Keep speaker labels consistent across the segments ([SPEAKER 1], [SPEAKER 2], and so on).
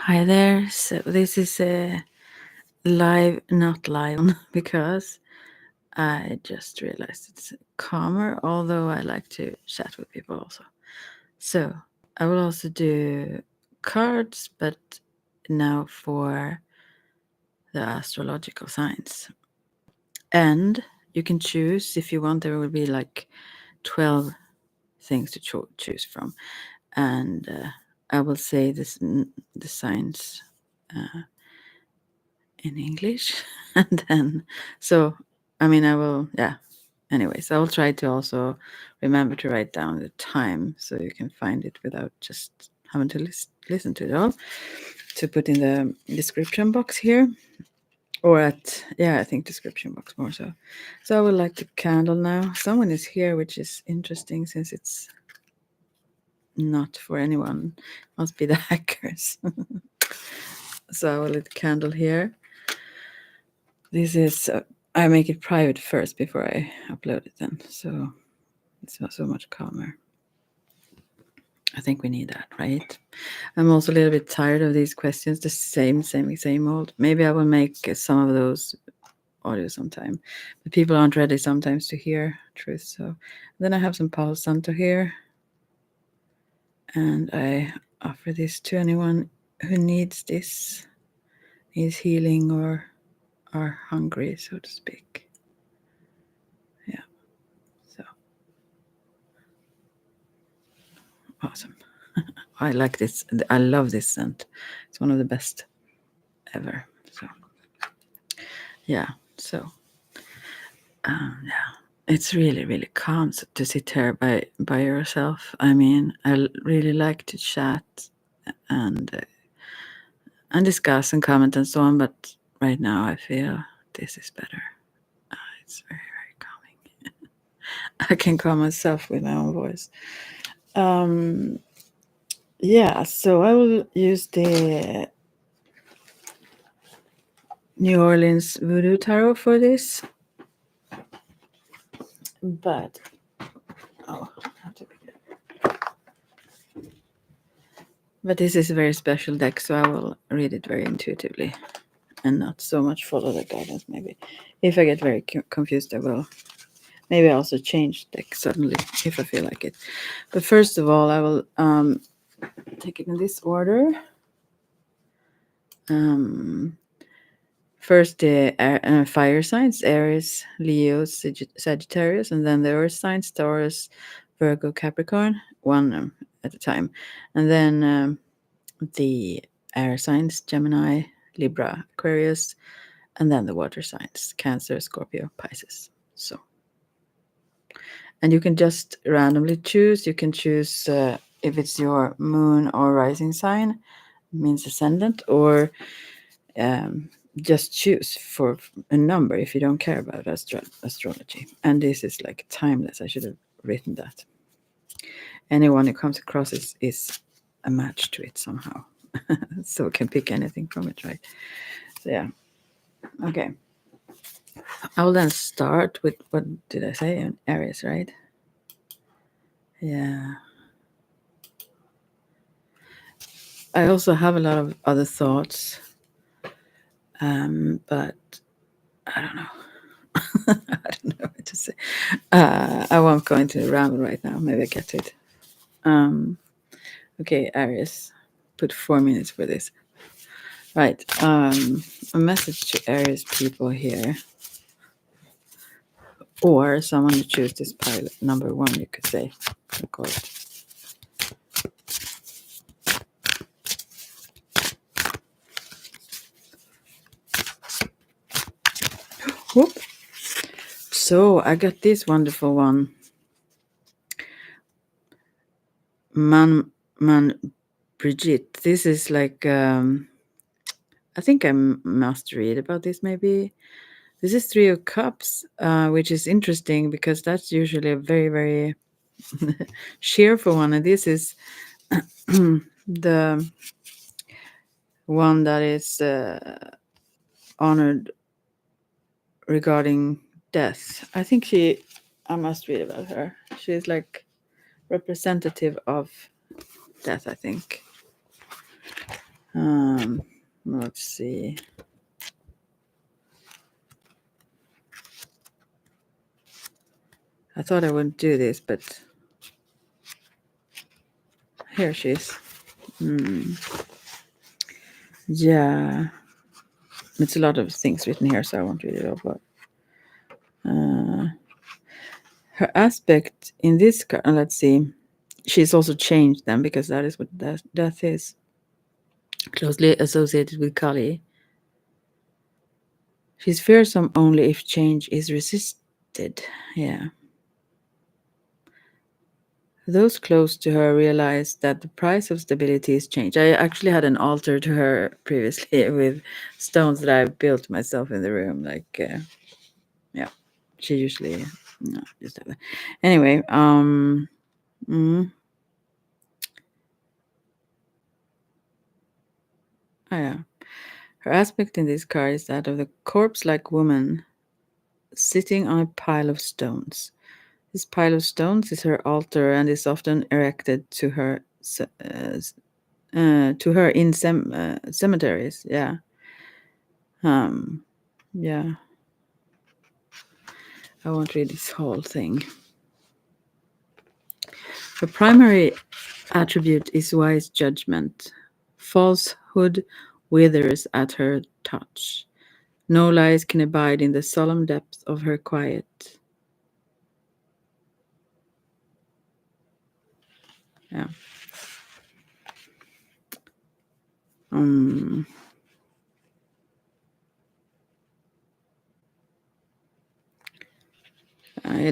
[SPEAKER 1] Hi there. So this is a live, not live, because I just realized it's calmer, although I like to chat with people also. So I will also do cards, but now for the astrological signs. And you can choose if you want, there will be like 12 things to choose from. And I will say the signs in English. And then, so, I mean, I will, yeah. Anyways, I will try to also remember to write down the time so you can find it without just having to listen to it all. To put in the description box here. Or I think description box more so. So I would like the candle now. Someone is here, which is interesting since it's not for anyone. Must be the hackers. So I will let the candle here. This is, I make it private first before I upload it then. So it's not so much calmer. I think we need that, right? I'm also a little bit tired of these questions, the same old. Maybe I will make some of those audio sometime. But people aren't ready sometimes to hear truth. So then I have some Palo Santo here. And I offer this to anyone who needs this, needs healing or are hungry, so to speak. Yeah. So awesome. I like this. I love this scent. It's one of the best ever. So yeah. So yeah. It's really, really calm to sit here by yourself. I mean, I really like to chat and discuss and comment and so on. But right now, I feel this is better. It's very, very calming. I can calm myself with my own voice. Yeah. So I will use the New Orleans Voodoo Tarot for this. But this is a very special deck, so I will read it very intuitively and not so much follow the guidance. Maybe if I get very confused, I will maybe also change deck suddenly if I feel like it. But first of all, I will take it in this order. First, the fire signs: Aries, Leo, Sagittarius, and then the earth signs: Taurus, Virgo, Capricorn, one at a time. And then the air signs: Gemini, Libra, Aquarius, and then the water signs: Cancer, Scorpio, Pisces. So, and you can just randomly choose. You can choose if it's your moon or rising sign, means ascendant, or just choose for a number if you don't care about astrology. And this is like timeless. I should have written that. Anyone who comes across is a match to it somehow. So can pick anything from it, right? So yeah. Okay. I will then start with, what did I say? An Aries, right? Yeah. I also have a lot of other thoughts. But I don't know. I don't know what to say. I won't go into the ramble right now. Maybe I get to it. Okay, Aries. Put 4 minutes for this. Right. A message to Aries people here. Or someone to choose this pilot. Number 1, you could say. Record. Whoop. So I got this wonderful one. Man Brigitte. This is like I think I must read about this maybe. This is 3 of Cups, which is interesting because that's usually a very, very cheerful one. And this is the one that is honored regarding death. I think I must read about her. She's like representative of death, I think. Let's see. I thought I wouldn't do this, but here she is. Yeah. It's a lot of things written here, so I won't read it all. But her aspect in this card, let's see. She's also changed them because that is what death is. Closely associated with Kali. She's fearsome only if change is resisted. Yeah. Those close to her realize that the price of stability is change. I actually had an altar to her previously with stones that I've built myself in the room. Like, yeah, she usually, no, just have that. Anyway, oh yeah. Her aspect in this card is that of the corpse-like woman sitting on a pile of stones. This pile of stones is her altar and is often erected to her in cemeteries. Yeah. Yeah. I won't read this whole thing. Her primary attribute is wise judgment. Falsehood withers at her touch. No lies can abide in the solemn depth of her quiet. Yeah.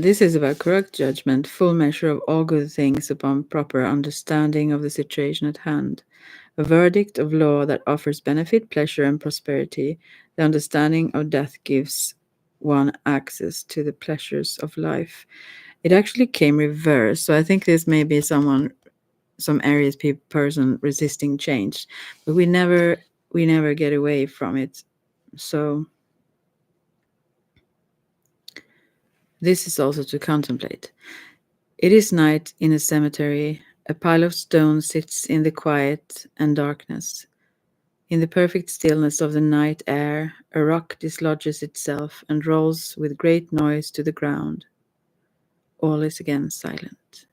[SPEAKER 1] This is about correct judgment, full measure of all good things upon proper understanding of the situation at hand. A verdict of law that offers benefit, pleasure, and prosperity. The understanding of death gives one access to the pleasures of life. It actually came reversed, so I think this may be some Aries person resisting change, but we never get away from it. So this is also to contemplate. It is night in a cemetery. A pile of stones sits in the quiet and darkness. In the perfect stillness of the night air, a rock dislodges itself and rolls with great noise to the ground. All is again silent.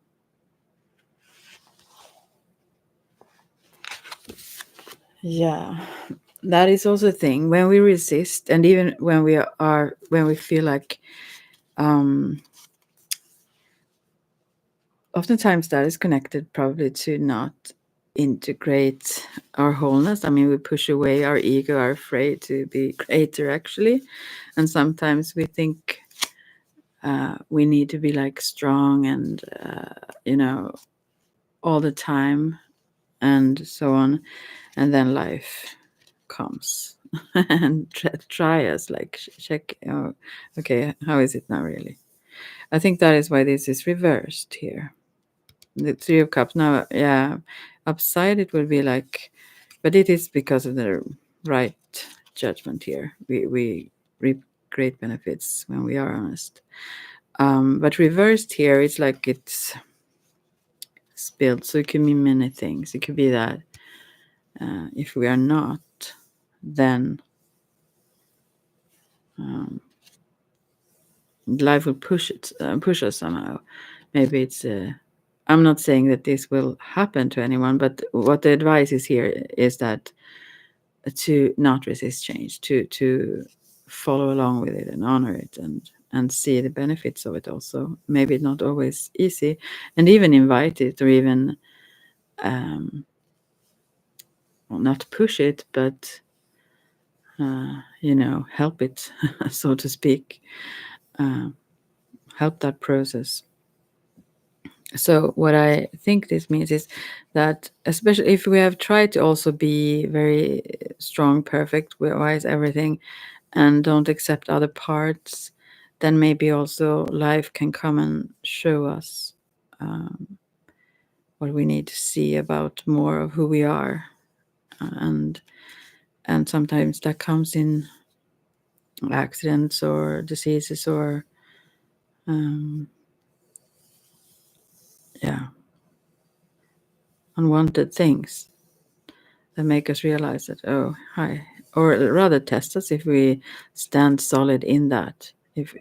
[SPEAKER 1] Yeah, that is also a thing. When we resist, and even when we feel like, oftentimes that is connected probably to not integrate our wholeness. I mean, we push away our ego, are afraid to be greater actually, and sometimes we think we need to be like strong and all the time and so on, and then life comes and try us, like check, oh, okay, how is it now really? I think that is why this is reversed here. The Three of Cups now, yeah, upside it will be like, but it is because of the right judgment here. We reap great benefits when we are honest. But reversed here, it's like it's spilled. So it can mean many things. It could be that if we are not, then life will push us somehow. Maybe it's. I'm not saying that this will happen to anyone, but what the advice is here is that to not resist change, to follow along with it and honor it and see the benefits of it also. Maybe not always easy, and even invite it or even not push it, but help it, so to speak, help that process. So what I think this means is that, especially if we have tried to also be very strong, perfect, wise, everything, and don't accept other parts, then maybe also life can come and show us what we need to see about more of who we are, and sometimes that comes in accidents or diseases or unwanted things. that make us realize that, oh, hi, or rather test us if we stand solid in that. If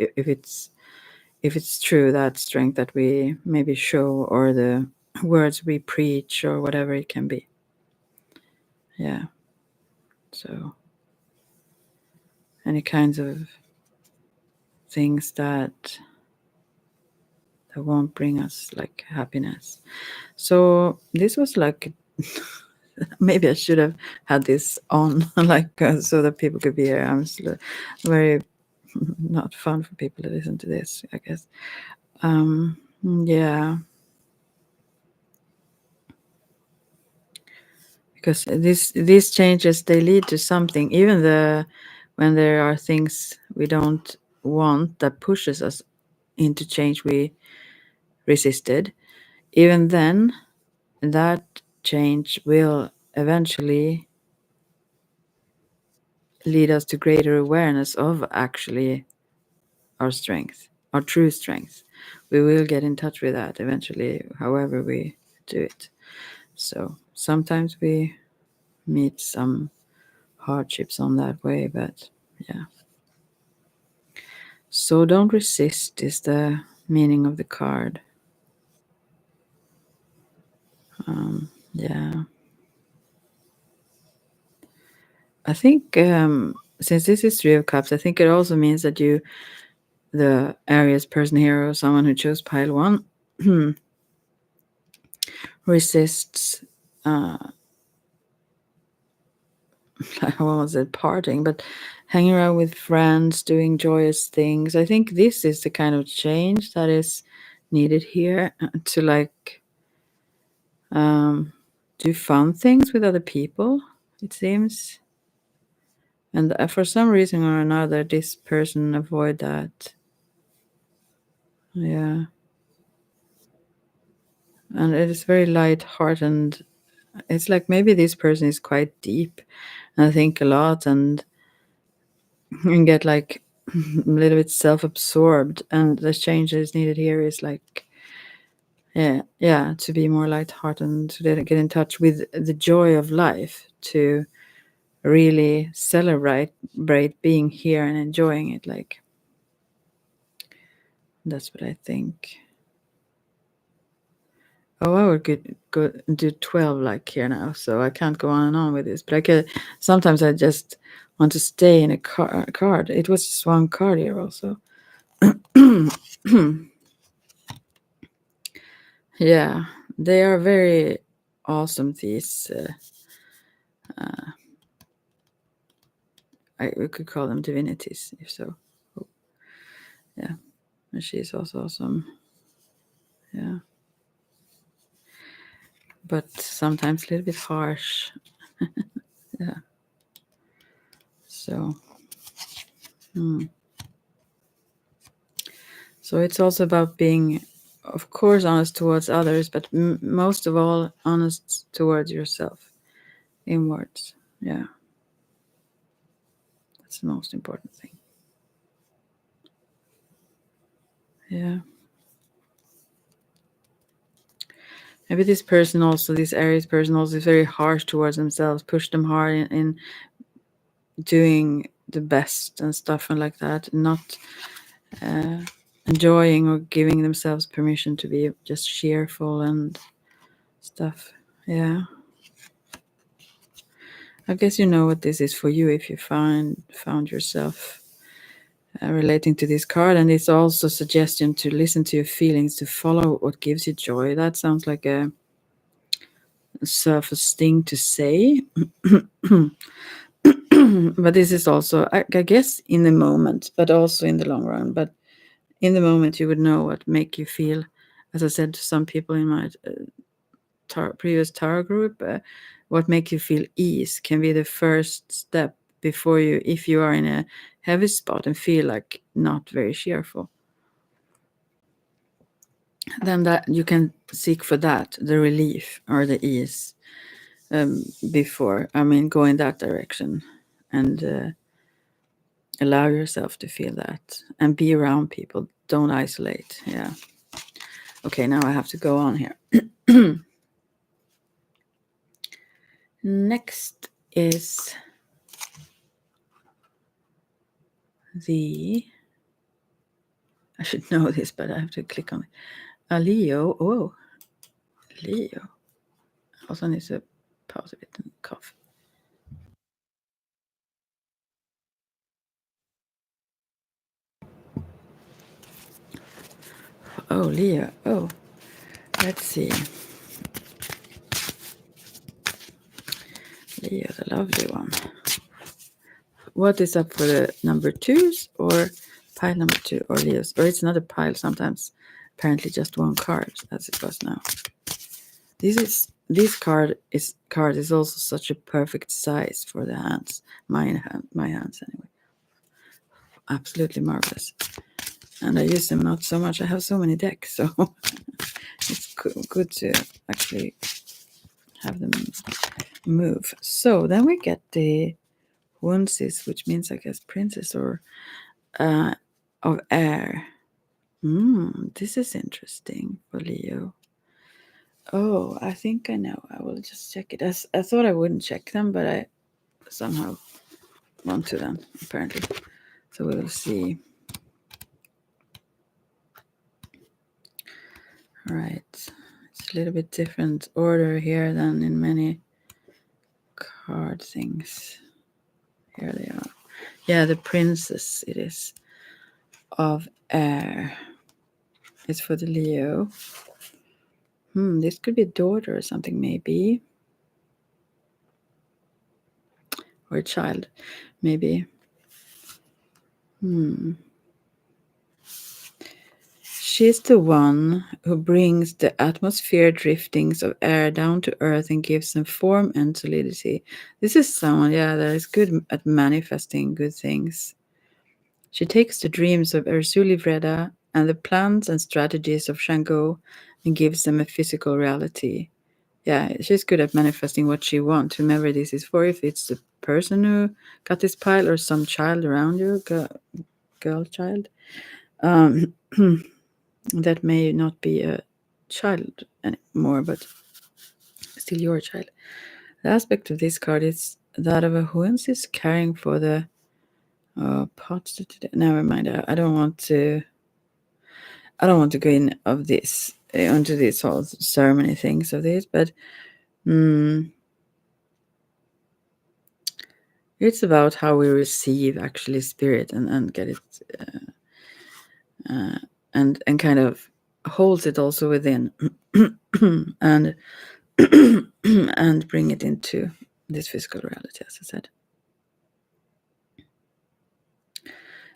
[SPEAKER 1] it's true, that strength that we maybe show, or the words we preach, or whatever it can be. Yeah. So any kinds of things that won't bring us like happiness. So this was like maybe I should have had this on like so that people could be here. Very not fun for people to listen to this, I guess. Yeah. Because these changes, they lead to something, even when there are things we don't want that pushes us into change we resisted, even then that change will eventually lead us to greater awareness of actually our strength, our true strength. We will get in touch with that eventually, however we do it. So sometimes we meet some hardships on that way, but yeah. So don't resist is the meaning of the card. Yeah. I think since this is Three of Cups, I think it also means that you, the Aries person here, or someone who chose pile one, resists, what was it, parting, but hanging around with friends, doing joyous things. I think this is the kind of change that is needed here, to like do fun things with other people, it seems. And for some reason or another, this person avoid that. Yeah. And it is very light-hearted. It's like maybe this person is quite deep and think a lot and get like a little bit self-absorbed. And the change that is needed here is like, yeah, to be more light-hearted, to get in touch with the joy of life, to really celebrate being here and enjoying it. Like, that's what I think. Oh, I would go do 12 like here now, so I can't go on and on with this. But sometimes I just want to stay in a card. It was just one card here also. Yeah, they are very awesome, these. We could call them divinities, if so. Oh, yeah, and she's also awesome. Yeah. But sometimes a little bit harsh. Yeah. So. So it's also about being, of course, honest towards others, but most of all, honest towards yourself, inwards. Yeah. That's the most important thing. Yeah. Maybe this Aries person also is very harsh towards themselves, push them hard in doing the best and stuff and like that, not enjoying or giving themselves permission to be just cheerful and stuff. Yeah. I guess you know what this is for you if you found yourself relating to this card. And it's also a suggestion to listen to your feelings, to follow what gives you joy. That sounds like a surface thing to say. But this is also, I guess, in the moment, but also in the long run. But in the moment, you would know what make you feel. As I said to some people in my previous tarot group, what make you feel ease can be the first step before you, if you are in a heavy spot and feel like not very cheerful, then that you can seek for that, the relief or the ease, before, go in that direction and allow yourself to feel that and be around people. Don't isolate. Yeah. Okay, now I have to go on here. Next is I should know this, but I have to click on it. Leo. Oh, Leo. Also needs to pause a bit and cough. Oh, Leo. Oh, let's see. Leo, the lovely one. What is up for the number 2s or pile number 2 or Leos? Or it's not a pile sometimes. Apparently just one card as it was now. This card is also such a perfect size for the hands. My hands anyway. Absolutely marvelous. And I use them not so much. I have so many decks, so it's good to actually have them move. So then we get the Wunsis, which means I guess princess or of air. This is interesting for Leo. Oh, I think I know. I will just check it. I thought I wouldn't check them, but I somehow want to them, apparently. So we will see. All right. It's a little bit different order here than in many card things. Here they are. Yeah, the princess it is of air. It's for the Leo. This could be a daughter or something, maybe. Or a child, maybe. She's the one who brings the atmosphere driftings of air down to earth and gives them form and solidity. This is someone, that is good at manifesting good things. She takes the dreams of Ursuli Vreda and the plans and strategies of Shango and gives them a physical reality. Yeah, she's good at manifesting what she wants, whomever this is for, if it's the person who got this pile or some child around you, girl child. That may not be a child anymore, but still your child. The aspect of this card is that of a Huensis caring for the pots. Never mind. I don't want to. I don't want to go in of this onto this whole ceremony things of this, but it's about how we receive actually spirit and get it and kind of holds it also within and and bring it into this physical reality, as I said.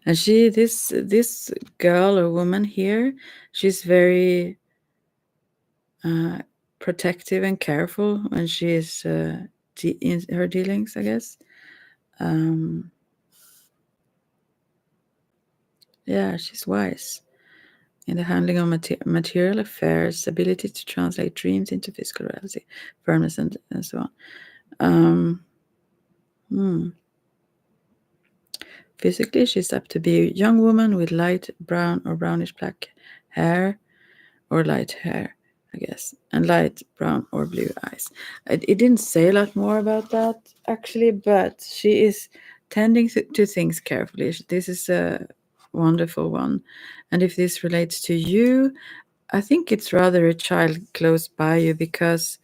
[SPEAKER 1] And this girl or woman here, she's very protective and careful when she is in her dealings, I guess. She's wise in the handling of material affairs, ability to translate dreams into physical reality, firmness, and so on. Physically, she's apt to be a young woman with light brown or brownish black hair, or light hair, I guess, and light brown or blue eyes. It didn't say a lot more about that, actually, but she is tending to things carefully. This is a wonderful one. And if this relates to you, I think it's rather a child close by you because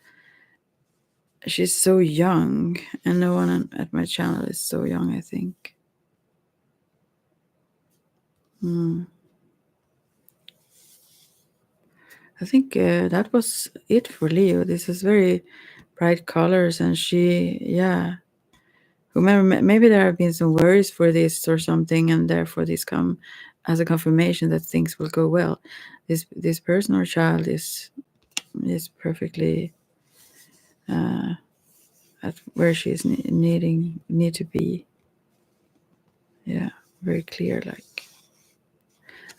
[SPEAKER 1] she's so young, and no one at my channel is so young, I think. I think that was it for Leo. This is very bright colors, and whomever, maybe there have been some worries for this or something, and therefore this come as a confirmation that things will go well. This person or child is perfectly at where she is need to be. Yeah, very clear. Like,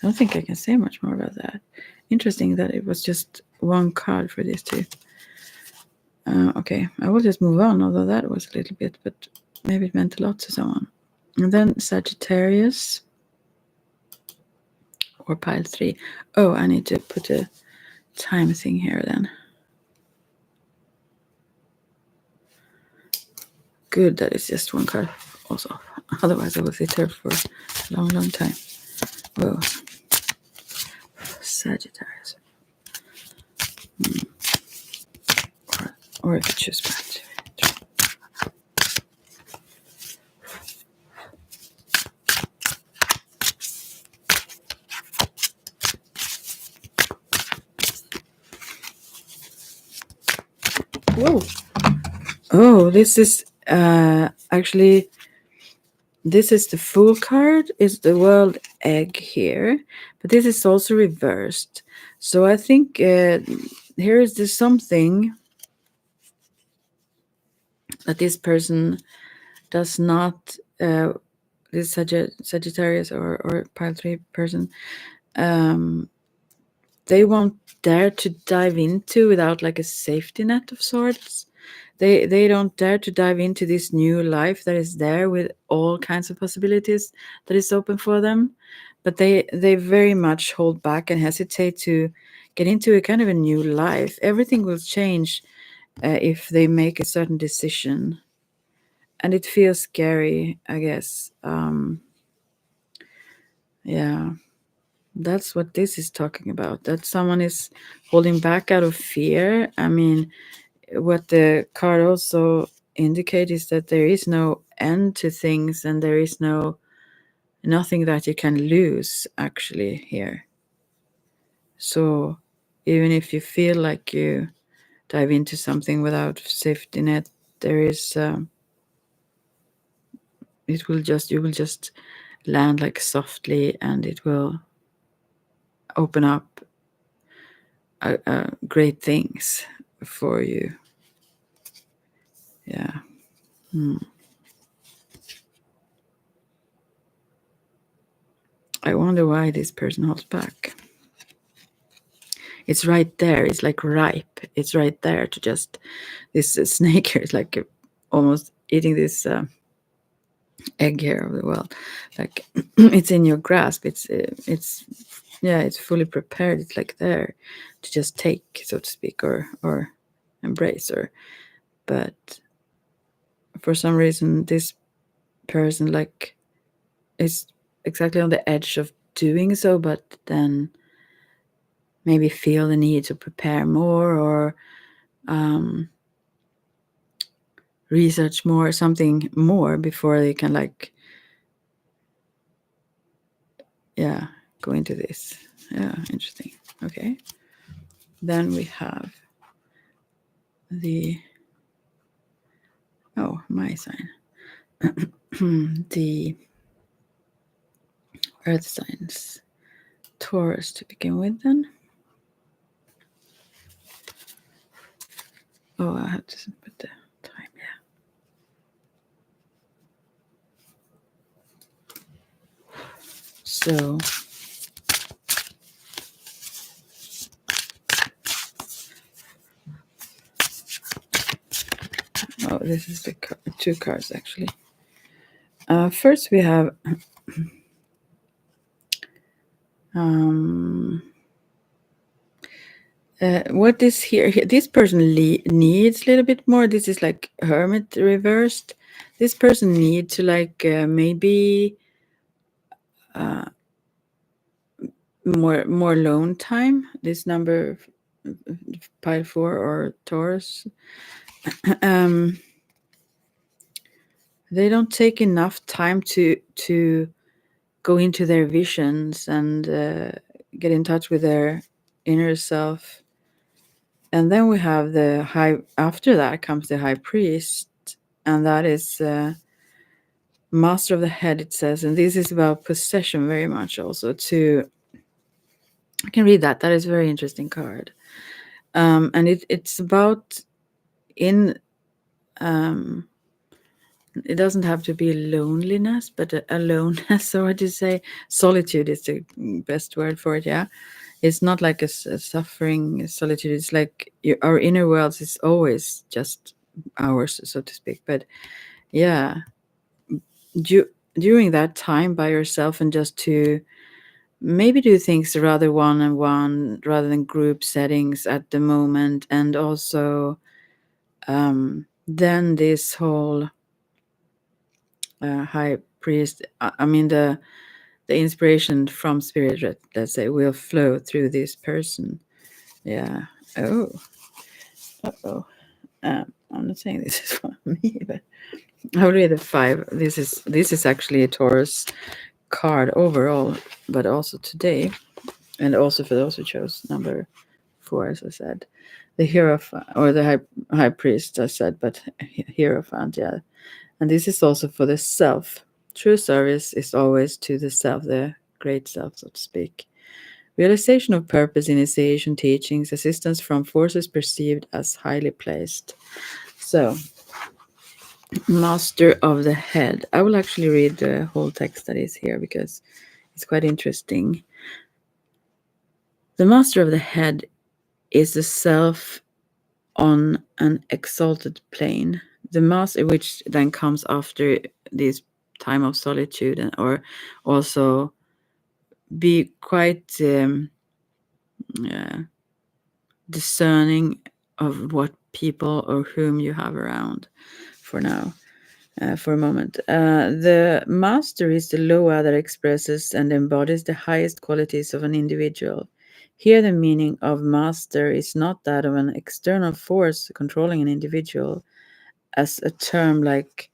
[SPEAKER 1] I don't think I can say much more about that. Interesting that it was just one card for these two. Okay, I will just move on, although that was a little bit, but maybe it meant a lot to someone. And then Sagittarius, or pile 3. Oh, I need to put a time thing here then. Good that it's just one card also. Otherwise I will sit here for a long, long time. Whoa. Sagittarius. Or if you choose that. Whoa. Oh, this is actually, this is the Fool card. It's the World Egg here, but this is also reversed. So I think here is this something that this person does not, this Sagittarius or pile 3 person, they won't dare to dive into without like a safety net of sorts. They don't dare to dive into this new life that is there with all kinds of possibilities that is open for them. But they very much hold back and hesitate to get into a kind of a new life. Everything will change if they make a certain decision. And it feels scary, I guess. Yeah, that's what this is talking about. That someone is holding back out of fear. I mean, what the card also indicates is that there is no end to things, and there is nothing that you can lose actually here. So even if you feel like you dive into something without safety net, there is you will just land like softly, and it will open up great things for you. Yeah. I wonder why this person holds back. It's right there. It's like ripe. It's right there to just, this snake here is like almost eating this egg here of the world. Like it's in your grasp. It's fully prepared. It's like there to just take, so to speak, or embrace. But for some reason, this person like is exactly on the edge of doing so, but then maybe feel the need to prepare more or research more, something more before they can like, go into this. Yeah, interesting. Okay. Then we have my sign. The earth signs. Taurus to begin with then. Oh, I have to put the time, So this is the two cards actually. First we have what is here? This person needs a little bit more. This is like Hermit reversed. This person needs to like maybe more alone time. This number pile 4 or Taurus. They don't take enough time to go into their visions and get in touch with their inner self. And then we have after that comes the high priest, and that is master of the head, it says. And this is about possession very much also. I can read that. That is a very interesting card. And it's about it doesn't have to be loneliness, but aloneness. So what do you say? Solitude is the best word for it. Yeah. It's not like a suffering solitude. It's like our inner world is always just ours, so to speak. But yeah, during that time by yourself and just to maybe do things rather one-on-one rather than group settings at the moment. And also then this whole high priest. I mean the inspiration from spirit, let's say, will flow through this person. Yeah. Oh. Uh-oh. I'm not saying this is for me, but I'll read the 5. This is actually a Taurus card overall, but also today, and also for those who chose number 4, as I said, the Hierophant or the high priest, I said, but Hierophant, yeah. And this is also for the self. True service is always to the self, the great self, so to speak. Realization of purpose, initiation, teachings, assistance from forces perceived as highly placed. So, Master of the Head. I will actually read the whole text that is here because it's quite interesting. The Master of the Head is the self on an exalted plane. The master, which then comes after this time of solitude, or also be quite discerning of what people or whom you have around for now. For a moment. The master is the loa that expresses and embodies the highest qualities of an individual. Here, the meaning of master is not that of an external force controlling an individual, as a term like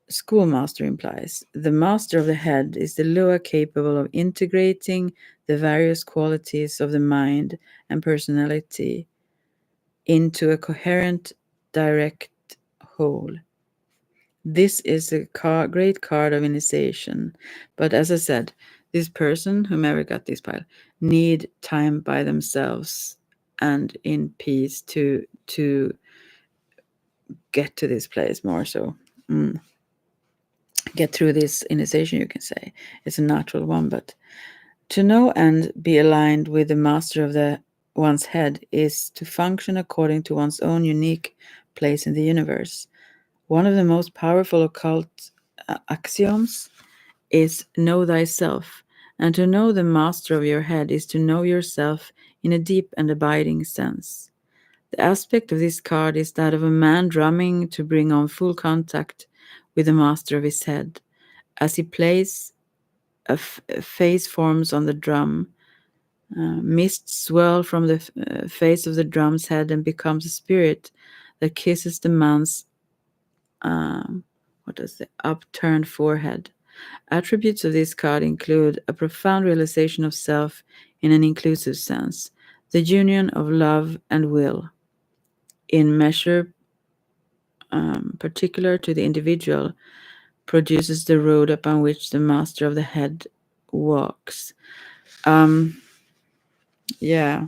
[SPEAKER 1] schoolmaster implies. The master of the head is the loa capable of integrating the various qualities of the mind and personality into a coherent, direct whole. This is a great card of initiation. But as I said, this person, whomever got this pile, need time by themselves and in peace to get to this place more so. Get through this initiation, you can say. It's a natural one, but to know and be aligned with the master of one's head is to function according to one's own unique place in the universe. One of the most powerful occult axioms is know thyself, and to know the master of your head is to know yourself in a deep and abiding sense. The aspect of this card is that of a man drumming to bring on full contact with the master of his head. As he plays, a face forms on the drum. Mist swirl from the face of the drum's head and becomes a spirit that kisses the man's upturned forehead. Attributes of this card include a profound realization of self in an inclusive sense, the union of love and will, in measure particular to the individual, produces the road upon which the master of the head walks. Yeah.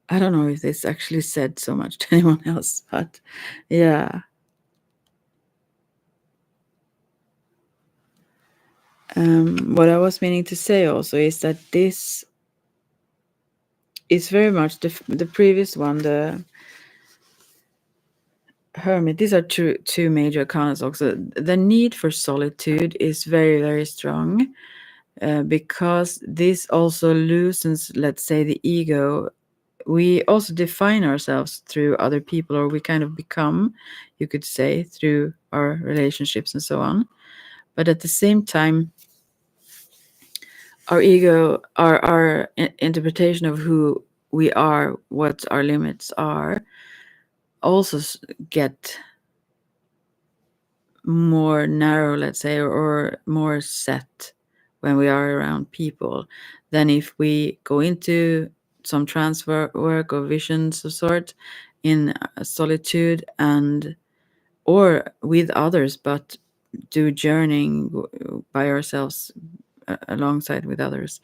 [SPEAKER 1] I don't know if this actually said so much to anyone else, but yeah. What I was meaning to say also is that this is very much the previous one, the Hermit. These are two major arcanas also. The need for solitude is very, very strong because this also loosens, let's say, the ego. We also define ourselves through other people, or we kind of become, you could say, through our relationships and so on. But at the same time, our ego, our interpretation of who we are, what our limits are, also get more narrow, let's say, or more set when we are around people than if we go into some transfer work or visions of sort in solitude and or with others, but do journeying by ourselves alongside with others.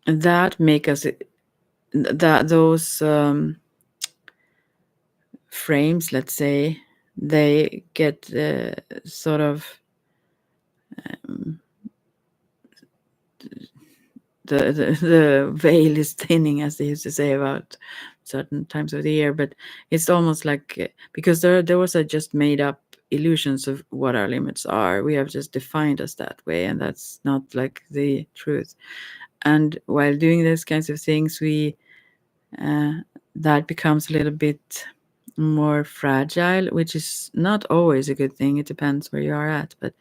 [SPEAKER 1] That make us that those frames, let's say, they get sort of the veil is thinning, as they used to say about certain times of the year. But it's almost like because there was a just made up illusions of what our limits are. We have just defined us that way, and that's not like the truth. And while doing these kinds of things, we that becomes a little bit more fragile, which is not always a good thing. It depends where you are at, but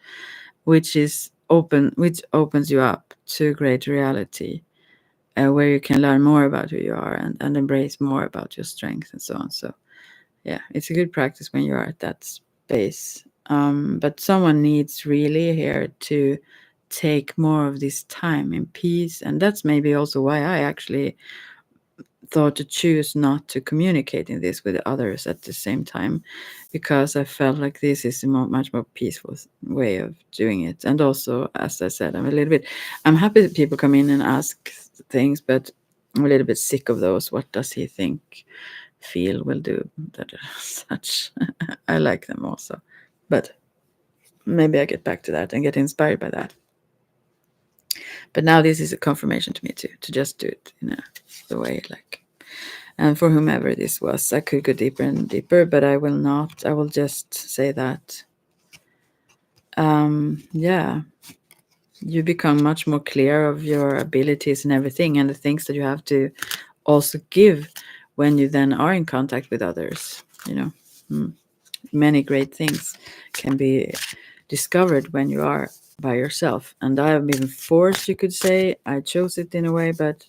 [SPEAKER 1] which opens you up to great reality, where you can learn more about who you are and embrace more about your strengths and so on. So yeah, it's a good practice when you are at that space. But someone needs really here to take more of this time in peace, and that's maybe also why I actually thought to choose not to communicate in this with others at the same time, because I felt like this is a much more peaceful way of doing it. And also, as I said, I'm happy that people come in and ask things, but I'm a little bit sick of those. What does he think? Feel will do that such. I like them also, but maybe I get back to that and get inspired by that. But now this is a confirmation to me to just do it in the way like. And for whomever this was, I could go deeper and deeper, but I will not. I will just say that, yeah, you become much more clear of your abilities and everything, and the things that you have to also give when you then are in contact with others. Many great things can be discovered when you are by yourself. And I have been forced, you could say. I chose it in a way, but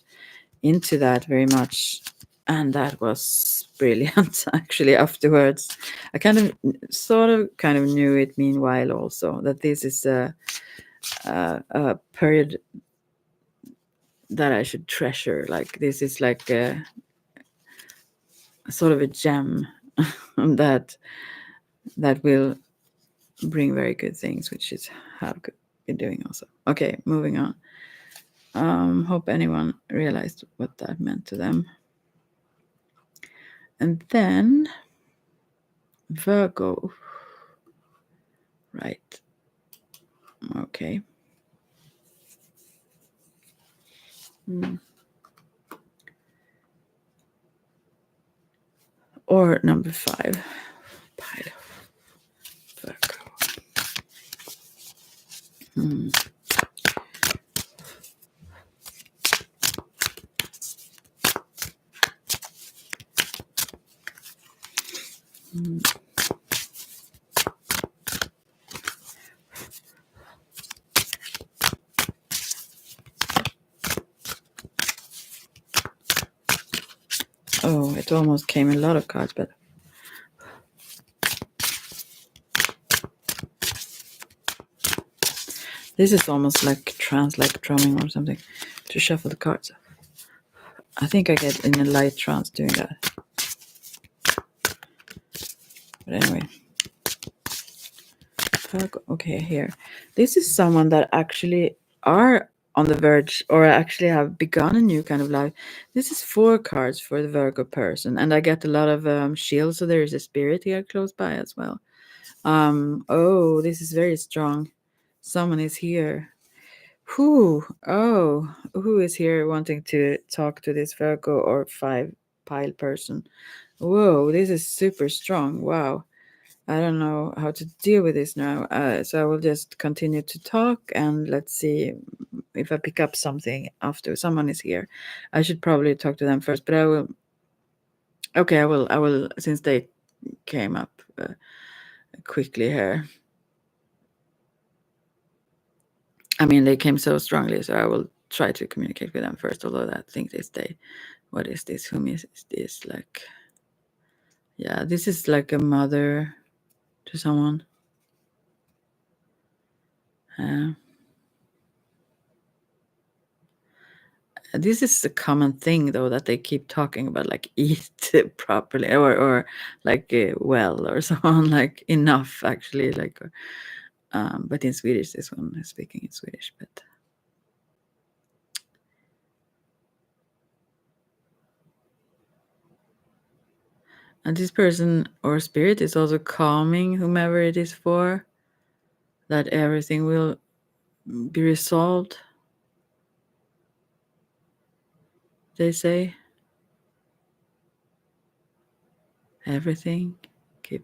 [SPEAKER 1] into that very much. And that was brilliant, actually, afterwards. I kind of knew it meanwhile also, that this is a period that I should treasure. Like, this is like a sort of a gem that will bring very good things, which is how I've been doing also. Okay, moving on. Hope anyone realized what that meant to them. And then Virgo. Right. Okay. Or number 5. Pile. Virgo. Oh, it almost came a lot of cards, but this is almost like like drumming or something to shuffle the cards. I think I get in a light trance doing that. But anyway. Okay, here. This is someone that actually are on the verge or actually have begun a new kind of life. This is 4 cards for the Virgo person, and I get a lot of shields, so there is a spirit here close by as well. Oh, this is very strong. Someone is here. Who is here wanting to talk to this Virgo or 5 pile person? Whoa, this is super strong. Wow. I don't know how to deal with this now. So I will just continue to talk, and let's see if I pick up something after someone is here. I should probably talk to them first, but I will. Okay, I will. Since they came up quickly here. I mean, they came so strongly, so I will try to communicate with them first. Although I think they stay. What is this? Whom is this? Like, yeah, this is like a mother to someone. This is a common thing, though, that they keep talking about, like eat properly or like well or so on, like enough actually, like. But in Swedish, this one is speaking in Swedish, but. And this person or spirit is also calming whomever it is for, that everything will be resolved, they say. Everything. I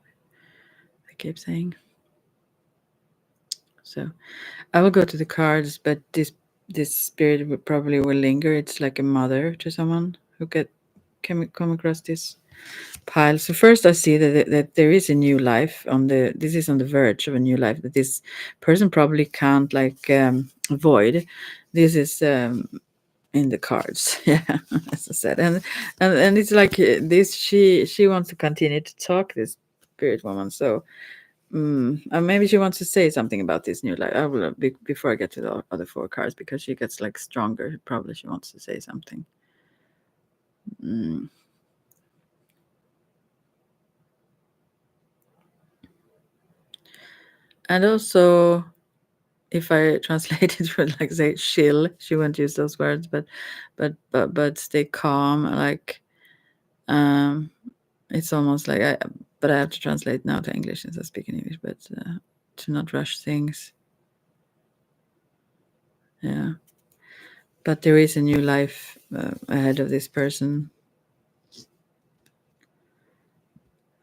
[SPEAKER 1] keep saying. So I will go to the cards, but this spirit probably will linger. It's like a mother to someone who come across this pile. So first I see that there is a new life this is on the verge of a new life that this person probably can't like avoid. This is in the cards. Yeah, as I said. And it's like this she wants to continue to talk, this spirit woman. So maybe she wants to say something about this new life. I will before I get to the other 4 cards, because she gets like stronger. Probably she wants to say something. And also, if I translate it, would like say chill. She won't use those words, but stay calm. Like, it's almost like but I have to translate now to English since I speak in English. But to not rush things. Yeah. But there is a new life ahead of this person.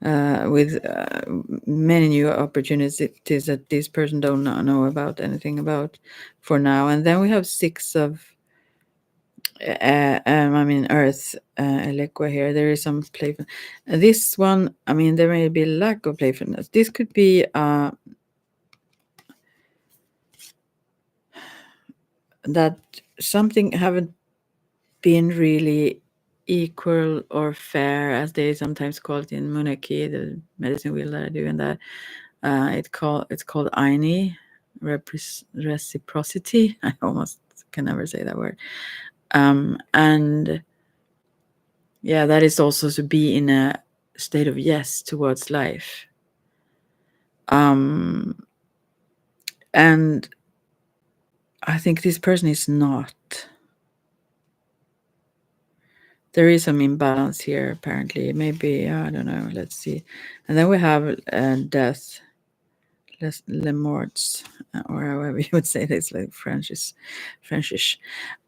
[SPEAKER 1] With many new opportunities that this person don't know about anything about for now. And then we have 6 of I mean Earth, Elecqua here. There is some playful. This one, I mean, there may be lack of playfulness. This could be that something haven't been really equal or fair, as they sometimes call it in monarchy, the medicine wheel that I do, and that it's called Aini, reciprocity. I almost can never say that word. And yeah, that is also to be in a state of yes towards life. And I think this person is not. There is some imbalance here, apparently. Maybe, I don't know. Let's see. And then we have death, les morts, or however you would say this, like Frenchish.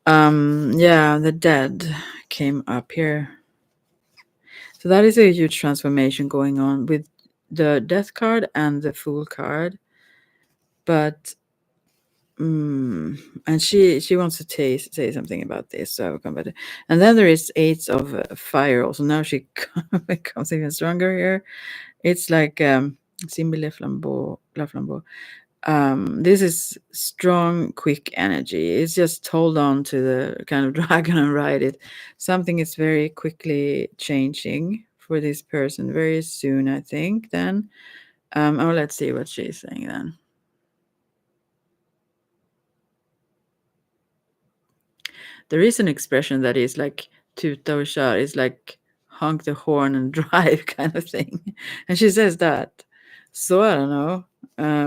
[SPEAKER 1] Yeah, the dead came up here. So that is a huge transformation going on with the death card and the fool card. But and she wants to say something about this, so I will come back to. And then there is 8 of fire also. Now she becomes even stronger here. It's like Simbile Flambeau, La Flambeau. This is strong, quick energy. It's just hold on to the kind of dragon and ride it. Something is very quickly changing for this person very soon, I think. Then, let's see what she's saying then. There is an expression that is like tuta or kör, is like honk the horn and drive kind of thing, and she says that. So I don't know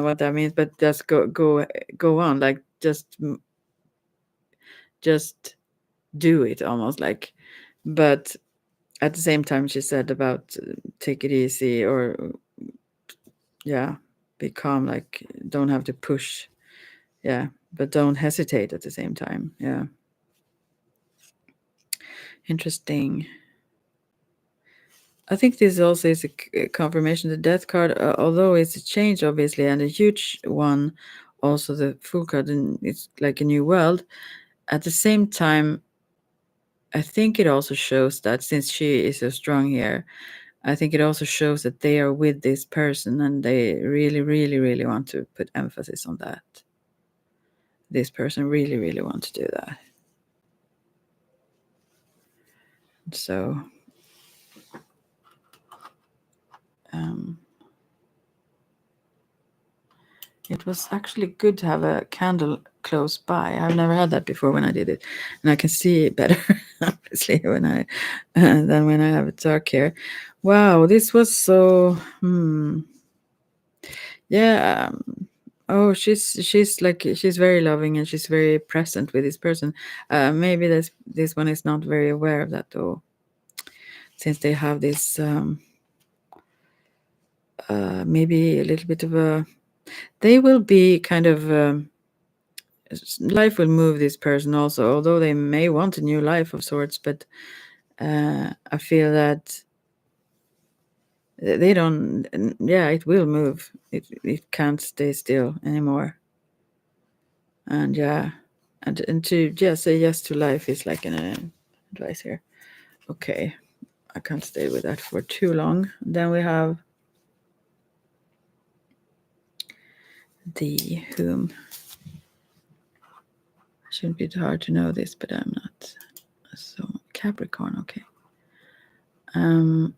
[SPEAKER 1] what that means, but just go on, like just do it, almost like. But at the same time, she said about take it easy, or yeah, be calm, like don't have to push, yeah, but don't hesitate at the same time. Yeah, interesting. I think this also is a confirmation. The death card, although it's a change, obviously, and a huge one, also the Fool card, and it's like a new world. At the same time, I think it also shows that since she is so strong here, I think it also shows that they are with this person and they really, really, really want to put emphasis on that. This person really, really wants to do that. So, it was actually good to have a candle close by. I've never had that before when I did it, and I can see it better, obviously, than when I have it dark here. Wow, this was so. Yeah. Oh, she's like she's very loving and she's very present with this person. Maybe this one is not very aware of that though, since they have this maybe a little bit of a. They will be kind of. Life will move this person also, although they may want a new life of sorts, but I feel that they don't. Yeah, it will move. It can't stay still anymore. And yeah, and to just say yes to life is like an advice here. Okay. I can't stay with that for too long. Then we have the whom. Shouldn't be too hard to know this, but I'm not. So Capricorn, okay.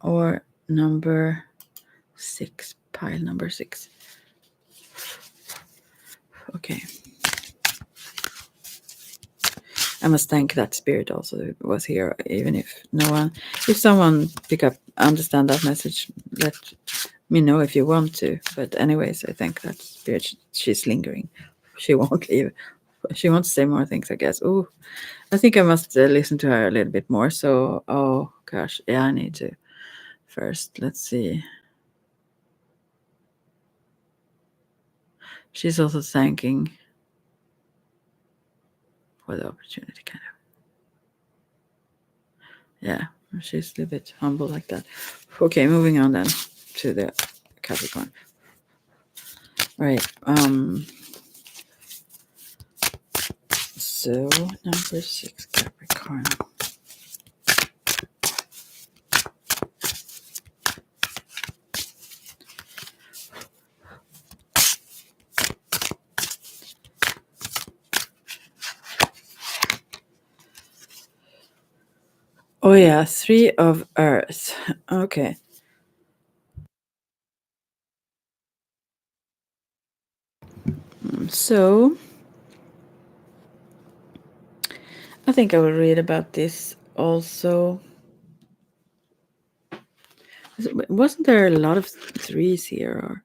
[SPEAKER 1] Or number 6, pile number 6. Okay. I must thank that spirit also that was here, even if if someone understand that message, let me know if you want to. But anyways, I thank that spirit. She's lingering. She won't leave. She wants to say more things, I guess. Oh, I think I must listen to her a little bit more. So, oh gosh, yeah, I need to first. Let's see. She's also thanking for the opportunity, kind of. Yeah, she's a little bit humble like that. Okay, moving on then to the Capricorn. Right. So number 6, Capricorn. Oh yeah, 3 of Earth. Okay. So I think I will read about this also. Wasn't there a lot of 3s here, or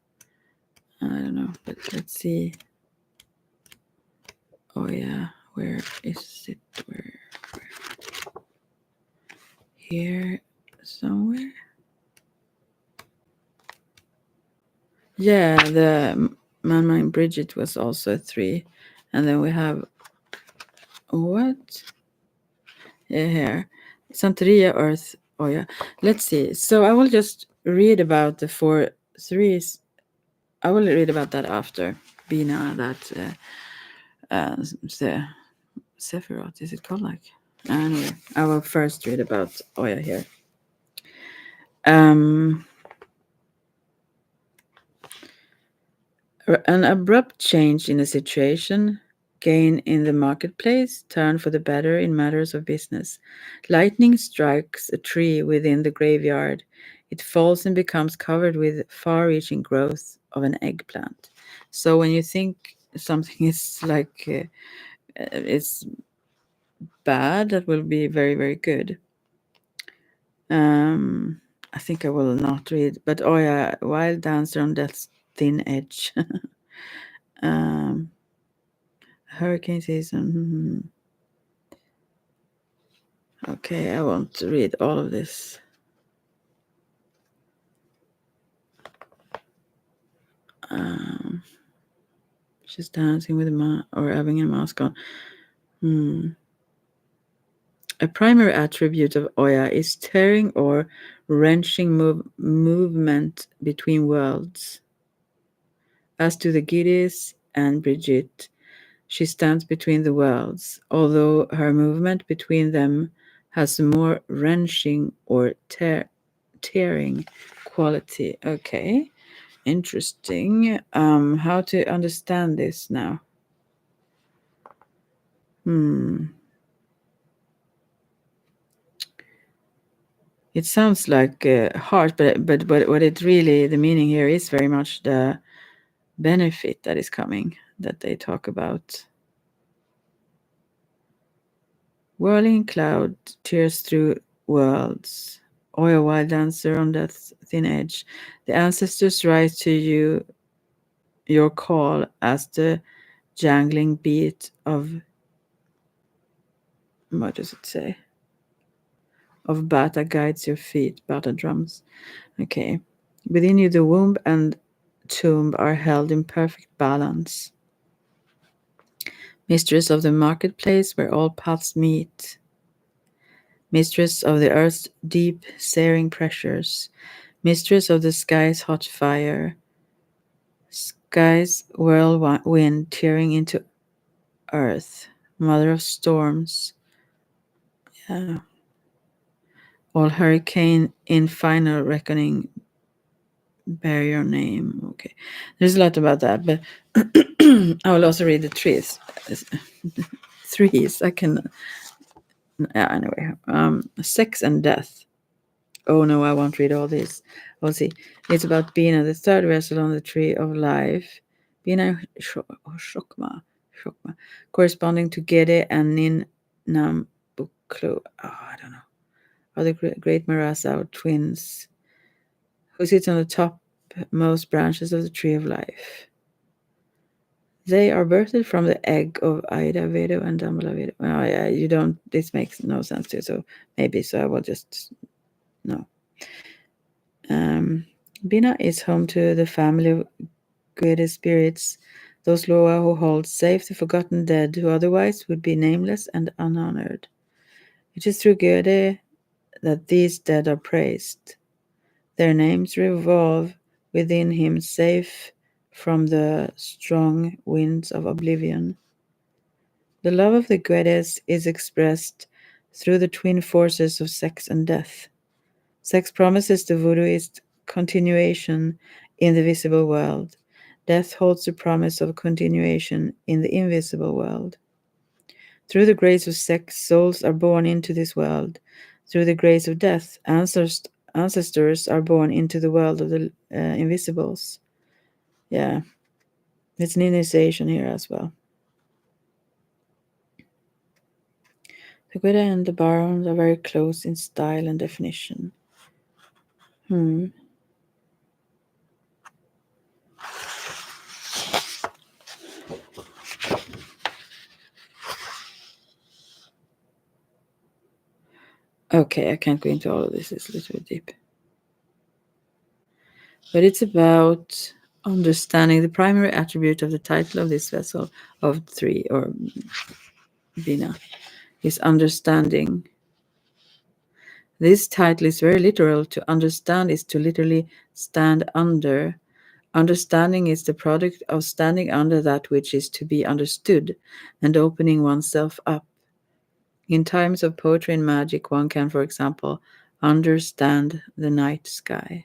[SPEAKER 1] I don't know, but let's see. Oh yeah, where is it? Where? Here somewhere? Yeah, the Man Bridget was also a 3. And then we have what? Yeah, here. Santeria Earth. Oh yeah. Let's see. So I will just read about the 4 3s. I will read about that after Bina, that the Sephiroth, is it called like? Anyway, I will first read about Oya here. An abrupt change in a situation, gain in the marketplace, turn for the better in matters of business. Lightning strikes a tree within the graveyard. It falls and becomes covered with far-reaching growth of an eggplant. So when you think something is like it's bad, that will be very, very good. I think I will not read, but oh yeah, Wild Dancer on Death's Thin Edge. Hurricane season. Okay, I won't read all of this. She's dancing with a mask or having a mask on. A primary attribute of Oya is tearing or wrenching movement between worlds. As to the Giddis and Brigitte, she stands between the worlds, although her movement between them has a more wrenching or tearing quality. Okay, interesting. How to understand this now? It sounds like harsh, but what it really, the meaning here is very much the benefit that is coming, that they talk about. Whirling cloud tears through worlds. Oil wild dancer on that thin edge. The ancestors rise to you, your call, as the jangling beat of, what does it say? Of bata guides your feet, bata drums. Okay. Within you, the womb and tomb are held in perfect balance. Mistress of the marketplace where all paths meet. Mistress of the earth's deep, searing pressures. Mistress of the sky's hot fire. Sky's whirlwind tearing into earth. Mother of storms. Yeah. All hurricane in final reckoning bear your name. Okay. There's a lot about that, but I will also read the trees. Threes. I can. Yeah, anyway. Sex and death. Oh no, I won't read all this. We'll see. It's about Bina, the third vessel on the tree of life. Bina Shokma, corresponding to Gede and Nin Nambuklu. Oh, I don't know. Are the great Marasa twins who sits on the topmost branches of the tree of life. They are birthed from the egg of Aida Vedo and Dambala Vedo. Oh, yeah, you don't. This makes no sense to you, so maybe. So I will just no. Bina is home to the family of Guede spirits, those Loa who hold safe the forgotten dead who otherwise would be nameless and unhonored. It is through Guede that these dead are praised. Their names revolve within him, safe from the strong winds of oblivion. The love of the Guedes is expressed through the twin forces of sex and death. Sex promises the voodooist continuation in the visible world. Death holds the promise of continuation in the invisible world. Through the grace of sex, souls are born into this world. Through the grace of death, ancestors are born into the world of the invisibles. Yeah, it's an initiation here as well. The Gueda and the Barons are very close in style and definition. Okay, I can't go into all of this. It's a little bit deep. But it's about understanding the primary attribute of the title of this vessel of three, or Bina, is understanding. This title is very literal. To understand is to literally stand under. Understanding is the product of standing under that which is to be understood and opening oneself up. In times of poetry and magic, one can, for example, understand the night sky.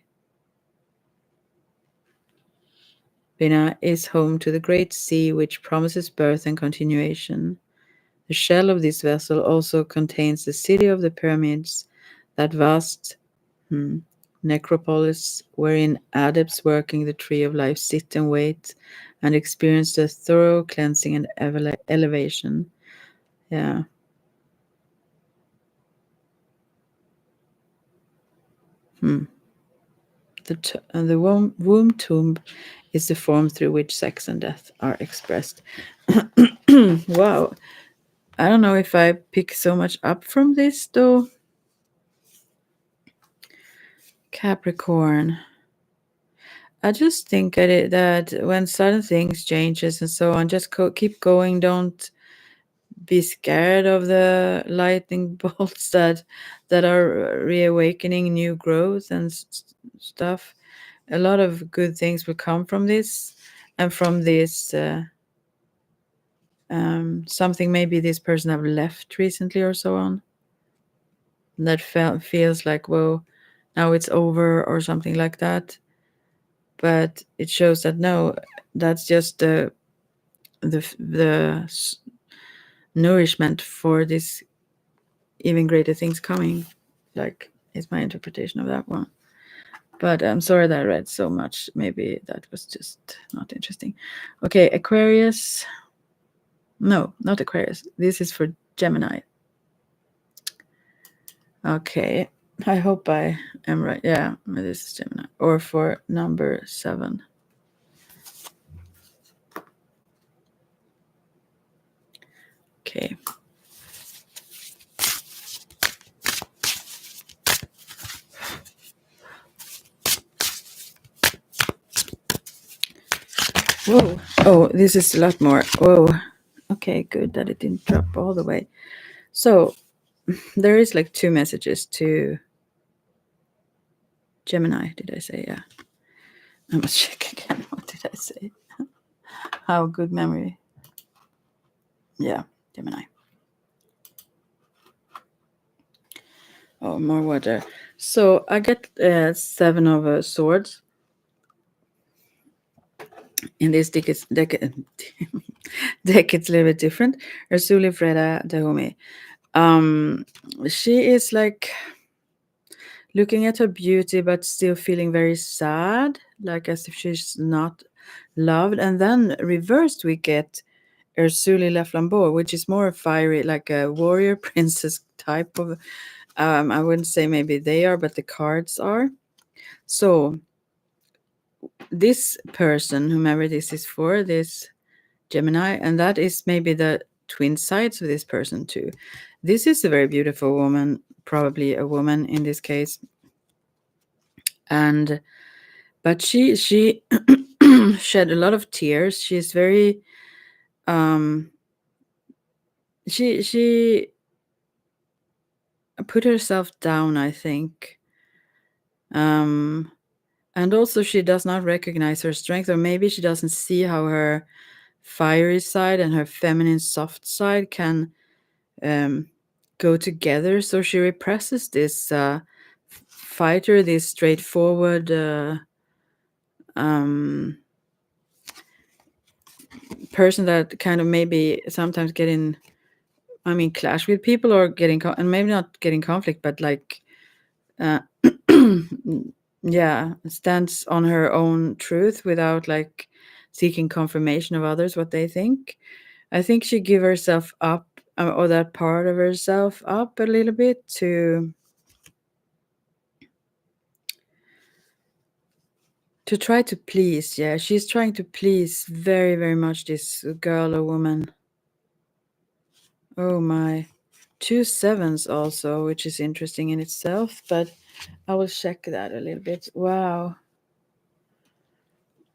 [SPEAKER 1] Bina is home to the great sea which promises birth and continuation. The shell of this vessel also contains the city of the pyramids, that vast necropolis wherein adepts working the tree of life sit and wait and experience the thorough cleansing and elevation. Yeah. The womb tomb is the form through which sex and death are expressed. Wow. I don't know if I pick so much up from this, though. Capricorn. I just think that when certain things changes and so on, just keep going. Don't be scared of the lightning bolts that are reawakening new growth and stuff. A lot of good things will come from this, and from this something maybe this person have left recently or so on. That feels like, whoa, now it's over or something like that. But it shows that no, that's just the nourishment for this even greater things coming. Like, is my interpretation of that one. But I'm sorry that I read so much. Maybe that was just not interesting. Okay, Aquarius. No, not Aquarius. This is for Gemini. Okay, I hope I am right. Yeah, this is Gemini. Or for number 7. Okay. Whoa. Oh, this is a lot more. Whoa. Okay, good that it didn't drop all the way. So there is like 2 messages to Gemini. Did I say? Yeah. I must check again. What did I say? How good memory. Yeah, Gemini. Oh, more water. So I get 7 of swords in this deck. Deck it's a little bit different. Ursuli Freda Dahomey. She is like looking at her beauty, but still feeling very sad, like as if she's not loved. And then reversed, we get Ursuli La Flambeau, which is more fiery, like a warrior princess type of. I wouldn't say maybe they are, but the cards are. So this person, whomever this is for, this Gemini, and that is maybe the twin sides of this person too. This is a very beautiful woman, probably a woman in this case, and but she shed a lot of tears. She's very she put herself down, I think, and also she does not recognize her strength, or maybe she doesn't see how her fiery side and her feminine soft side can go together. So she represses this fighter, this straightforward person that kind of maybe sometimes get in, I mean, clash with people, or getting and maybe not getting conflict, but like uh, yeah, stands on her own truth without like seeking confirmation of others what they think. I think she give herself up, or that part of herself up a little bit to try to please. Yeah, she's trying to please very, very much this girl or woman. Oh my. 2 sevens also, which is interesting in itself, but I will check that a little bit. Wow.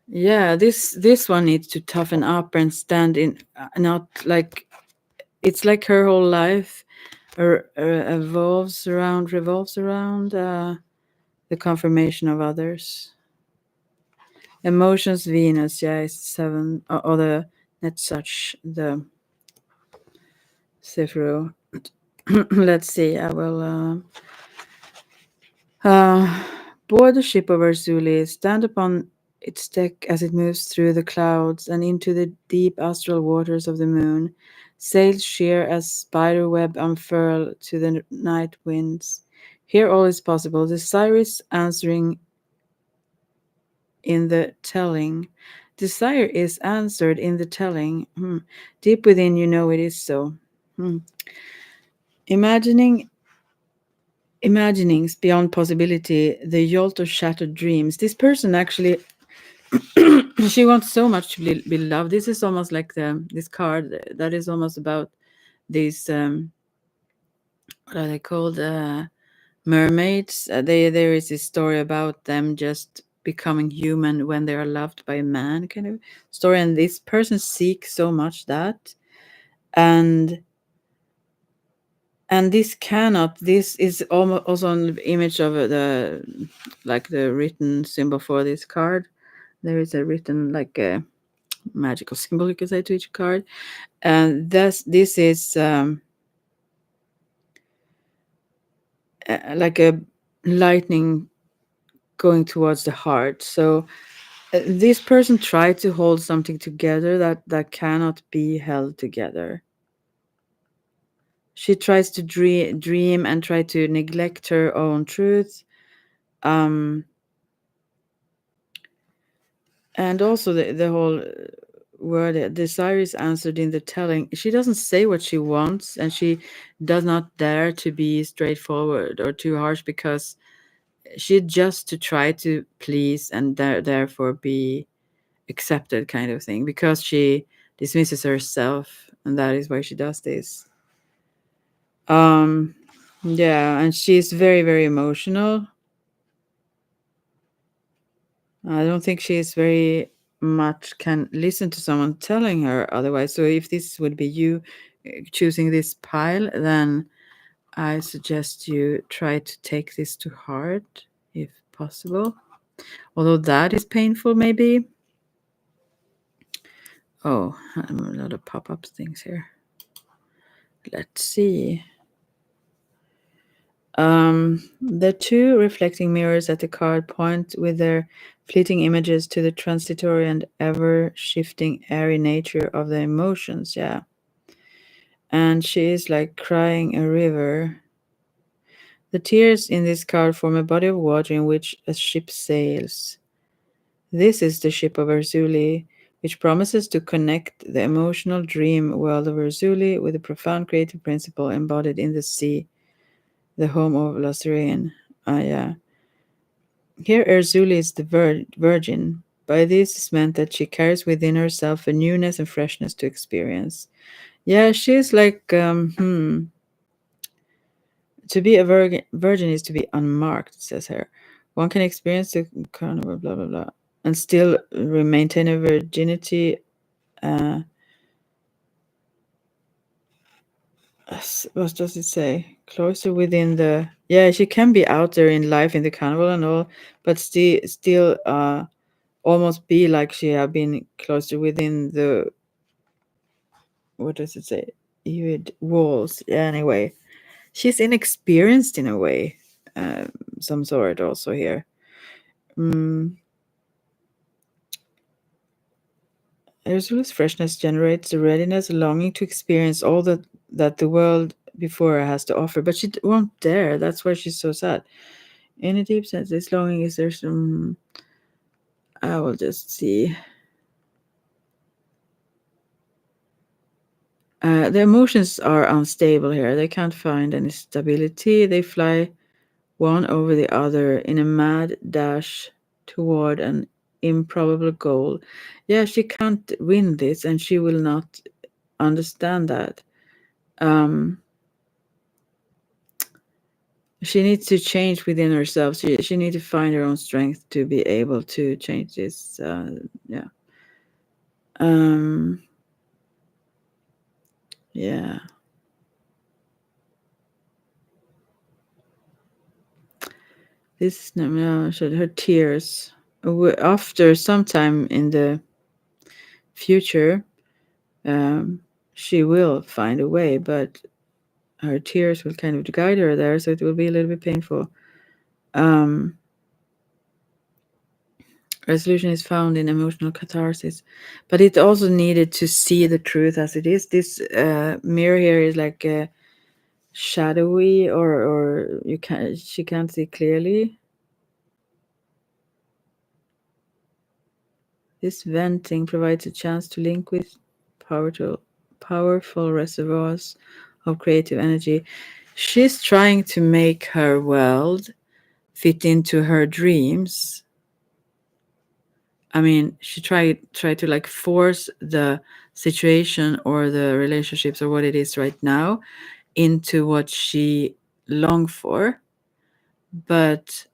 [SPEAKER 1] Yeah, this one needs to toughen up and stand in, not like it's like her whole life revolves around the confirmation of others. Emotions Venus, yeah, is 7, or the net such the Sephiro. Let's see. I will board the ship of Ursuli, stand upon its deck as it moves through the clouds and into the deep astral waters of the moon. Sails sheer as spider web unfurl to the night winds. Here all is possible. The Cyrus answering in the telling. Desire is answered in the telling. Deep within, you know it is so. Imaginings beyond possibility, the jolt of shattered dreams. This person actually, she wants so much to be loved. This is almost like this card that is almost about these what are they called, mermaids. There is this story about them just becoming human when they are loved by a man, kind of story. And this person seeks so much that, and this is almost also an image of the like the written symbol for this card. There is a written like a magical symbol, you could say, to each card, and this is like a lightning going towards the heart. So this person tried to hold something together that cannot be held together. She tries to dream and try to neglect her own truth. And also the whole word desire is answered in the telling. She doesn't say what she wants, and she does not dare to be straightforward or too harsh, because she just to try to please and therefore be accepted, kind of thing, because she dismisses herself, and that is why she does this. Yeah, and she's very, very emotional. I don't think she's very much can listen to someone telling her otherwise. So if this would be you choosing this pile, then I suggest you try to take this to heart if possible. Although that is painful, maybe. Oh, a lot of pop-up things here. Let's see. The two reflecting mirrors at the card point with their fleeting images to the transitory and ever shifting airy nature of the emotions. Yeah. And she is like crying a river. The tears in this card form a body of water in which a ship sails. This is the ship of Urzuli, which promises to connect the emotional dream world of Urzuli with the profound creative principle embodied in the sea, the home of Lazarin. Yeah. Here Urzuli is the virgin. By this is meant that she carries within herself a newness and freshness to experience. Yeah, she's like, to be a virgin is to be unmarked, it says here. One can experience the carnival, blah, blah, blah, and still maintain a virginity. What does it say? Closer within the. Yeah, she can be out there in life in the carnival and all, but still almost be like she have been closer within the. What does it say? Walls. Yeah, anyway. She's inexperienced in a way, some sort also here. Ursula's freshness generates a readiness, a longing to experience all that the world before her has to offer, but she won't dare. That's why she's so sad. In a deep sense, this longing is there some. I will just see. The emotions are unstable here. They can't find any stability. They fly one over the other in a mad dash toward an improbable goal. Yeah, she can't win this, and she will not understand that. She needs to change within herself. She needs to find her own strength to be able to change this. Yeah. Yeah. This no, her tears after some time in the future. She will find a way, but her tears will kind of guide her there, so it will be a little bit painful. Resolution is found in emotional catharsis, but it also needed to see the truth as it is. This mirror here is like shadowy, or she can't see clearly. This venting provides a chance to link with powerful reservoirs of creative energy. She's trying to make her world fit into her dreams. I mean, she tried to like force the situation or the relationships or what it is right now into what she longed for, but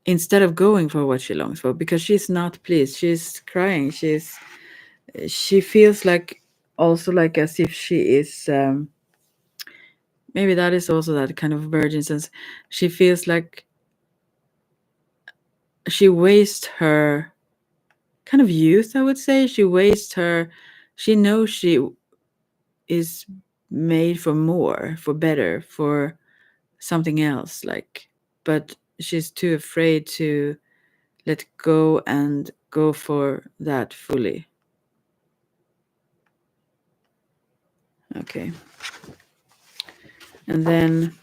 [SPEAKER 1] instead of going for what she longs for, because she's not pleased, she's crying, she feels like also like as if she is maybe that is also that kind of virgin sense. She feels like she wastes her kind of youth, I would say. She knows she is made for more, for better, for something else, like, but she's too afraid to let go and go for that fully. Okay. And then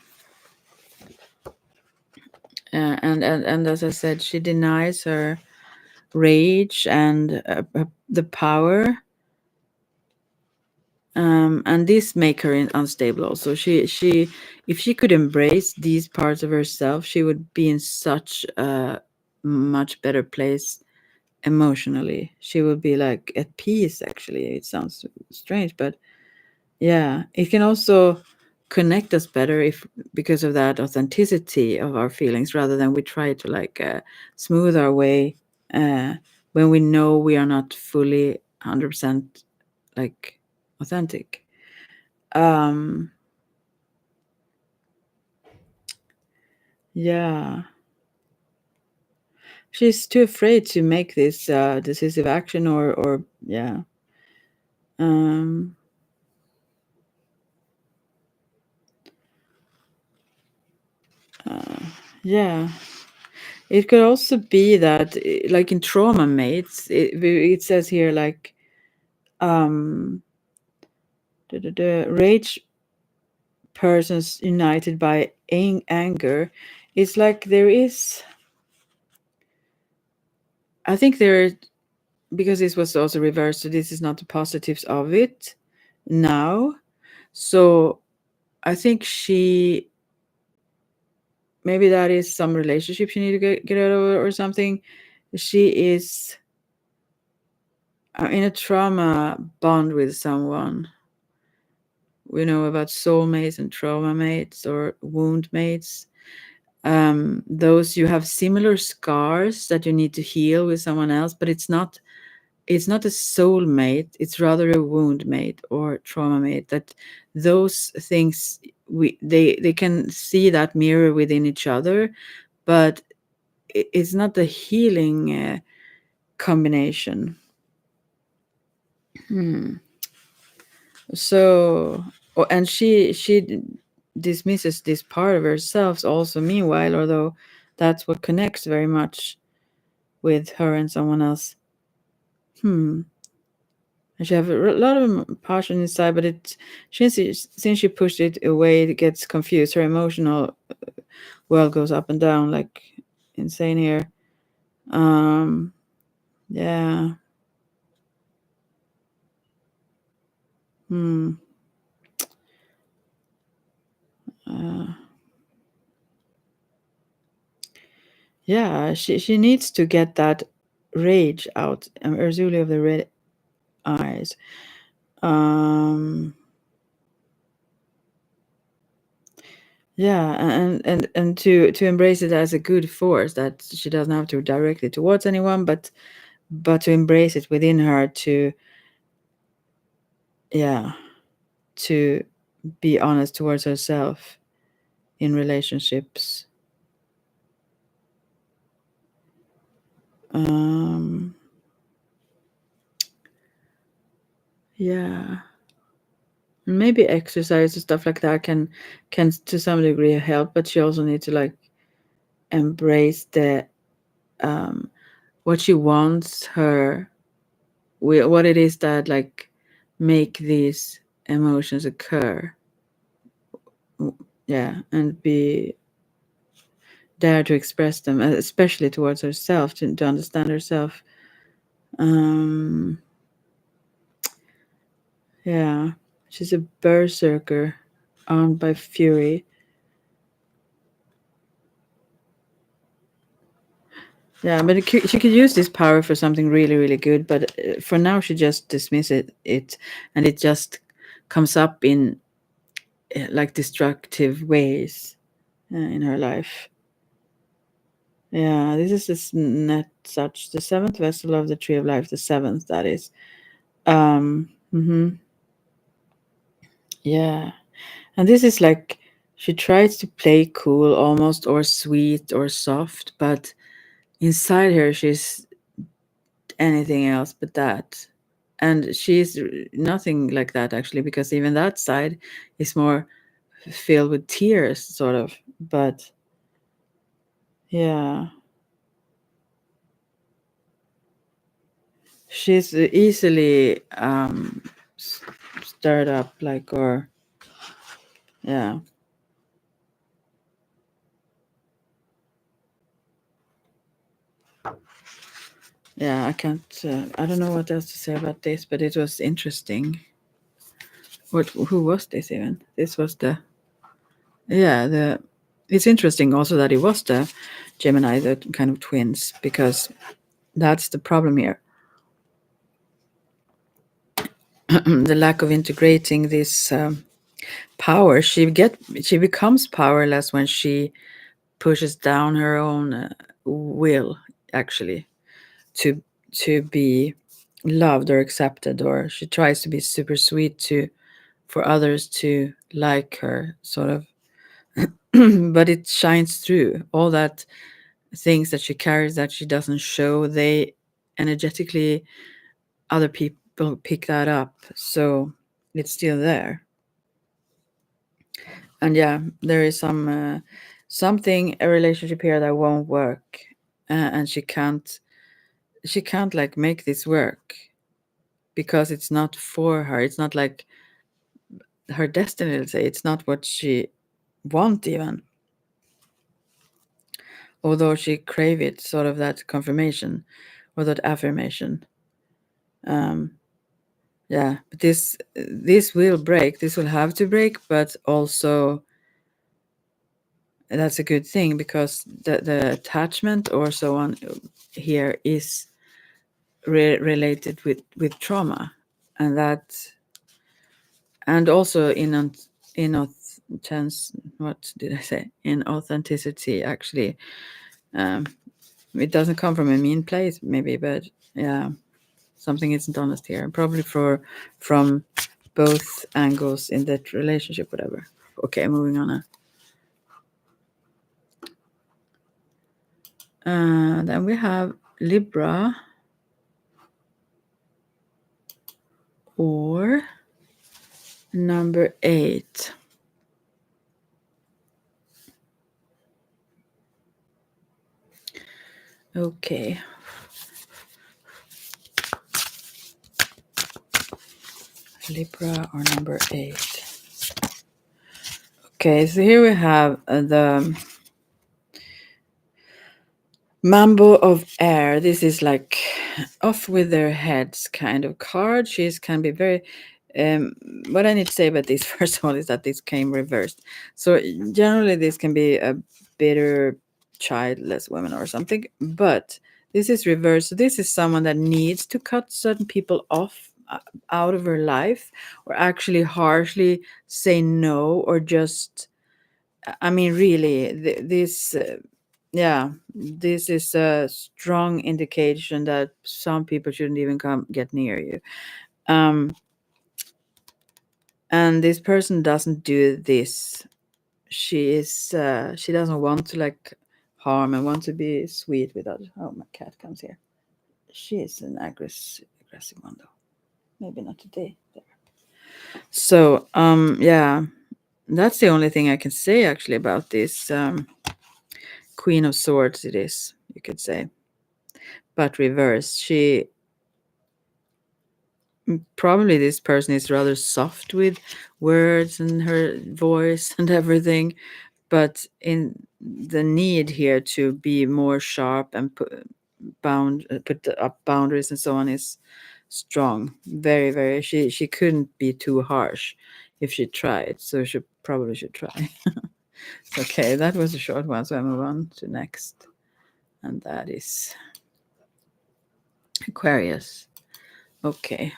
[SPEAKER 1] and as I said, she denies her rage and the power, and this make her unstable also. She if she could embrace these parts of herself, she would be in such a much better place emotionally. She would be like at peace. Actually, it sounds strange, but yeah, it can also connect us better if because of that authenticity of our feelings, rather than we try to like smooth our way when we know we are not fully 100% like authentic. Yeah, she's too afraid to make this decisive action, or yeah. um Yeah. It could also be that, like in trauma mates, it says here, like, um, the rage persons united by anger. It's like there is, I think there, because this was also reversed, so this is not the positives of it now. So I think maybe that is some relationship she need to get out of or something. She is in a trauma bond with someone. We know about soulmates and trauma mates or wound mates. Those you have similar scars that you need to heal with someone else, but it's not a soulmate. It's rather a wound mate or trauma mate. That those things they can see that mirror within each other, but it's not a healing combination. So, and she dismisses this part of herself also meanwhile, although that's what connects very much with her and someone else. And she have a lot of passion inside, but since she pushed it away, it gets confused. Her emotional world goes up and down like insane here. Yeah. Uh, yeah, she needs to get that rage out. Ursula of the Red Eyes. Yeah, and to embrace it as a good force, that she doesn't have to direct it towards anyone, but to embrace it within her, to yeah, to be honest towards herself in relationships. Yeah, and maybe exercise and stuff like that can to some degree help, but she also needs to like embrace the what she wants her, what it is that like make these emotions occur. Yeah, and be dare to express them, especially towards herself, to understand herself. Yeah, she's a berserker armed by fury. Yeah, but she could use this power for something really, really good. But for now, she just dismisses it, and it just comes up in like destructive ways in her life. Yeah, this is this net such the seventh vessel of the tree of life, the seventh that is. Yeah, and this is like she tries to play cool, almost, or sweet or soft, but inside her she's anything else but that. And she's nothing like that actually, because even that side is more filled with tears, sort of. But yeah, she's easily stirred up, like, or yeah. Yeah, I can't. I don't know what else to say about this, but it was interesting. Who was this even? This was the. Yeah, the. It's interesting also that it was the Gemini, the kind of twins, because that's the problem here. The lack of integrating this power. She becomes powerless when she pushes down her own will, actually, to be loved or accepted, or she tries to be super sweet for others to like her, sort of. But it shines through all that things that she carries that she doesn't show. They energetically, other people pick that up, so it's still there. And yeah, there is a relationship here that won't work, and she can't like make this work because it's not for her. It's not like her destiny, let's say. It's not what she want even, although she crave it, sort of that confirmation or that affirmation. Yeah, but this will break. This will have to break, but also that's a good thing because the attachment or so on here is related with trauma, and that, and also what did I say? In authenticity, actually, um, it doesn't come from a mean place, maybe, but yeah, something isn't honest here, probably from both angles in that relationship, whatever. Okay, moving on. Then we have Libra or number 8. Okay. Libra or number 8. Okay, so here we have the Mambo of Air. This is like off with their heads kind of card. She's can be very. What I need to say about this first of all is that this came reversed. So generally, this can be a bitter, childless woman or something, but this is reversed. So this is someone that needs to cut certain people off out of her life, or actually harshly say no, or just. I mean, really, this. Yeah, this is a strong indication that some people shouldn't even get near you. And this person doesn't do this. She doesn't want to like harm and want to be sweet with others. Oh, my cat comes here. She is an aggressive one though. Maybe not today. There. So yeah, that's the only thing I can say actually about this Queen of Swords. It is, you could say, but reverse. Probably this person is rather soft with words and her voice and everything, but in the need here to be more sharp and put up boundaries and so on is strong. Very, very. She couldn't be too harsh if she tried, so she probably should try. Okay, that was a short one, so I move on to next, and that is Aquarius. Okay.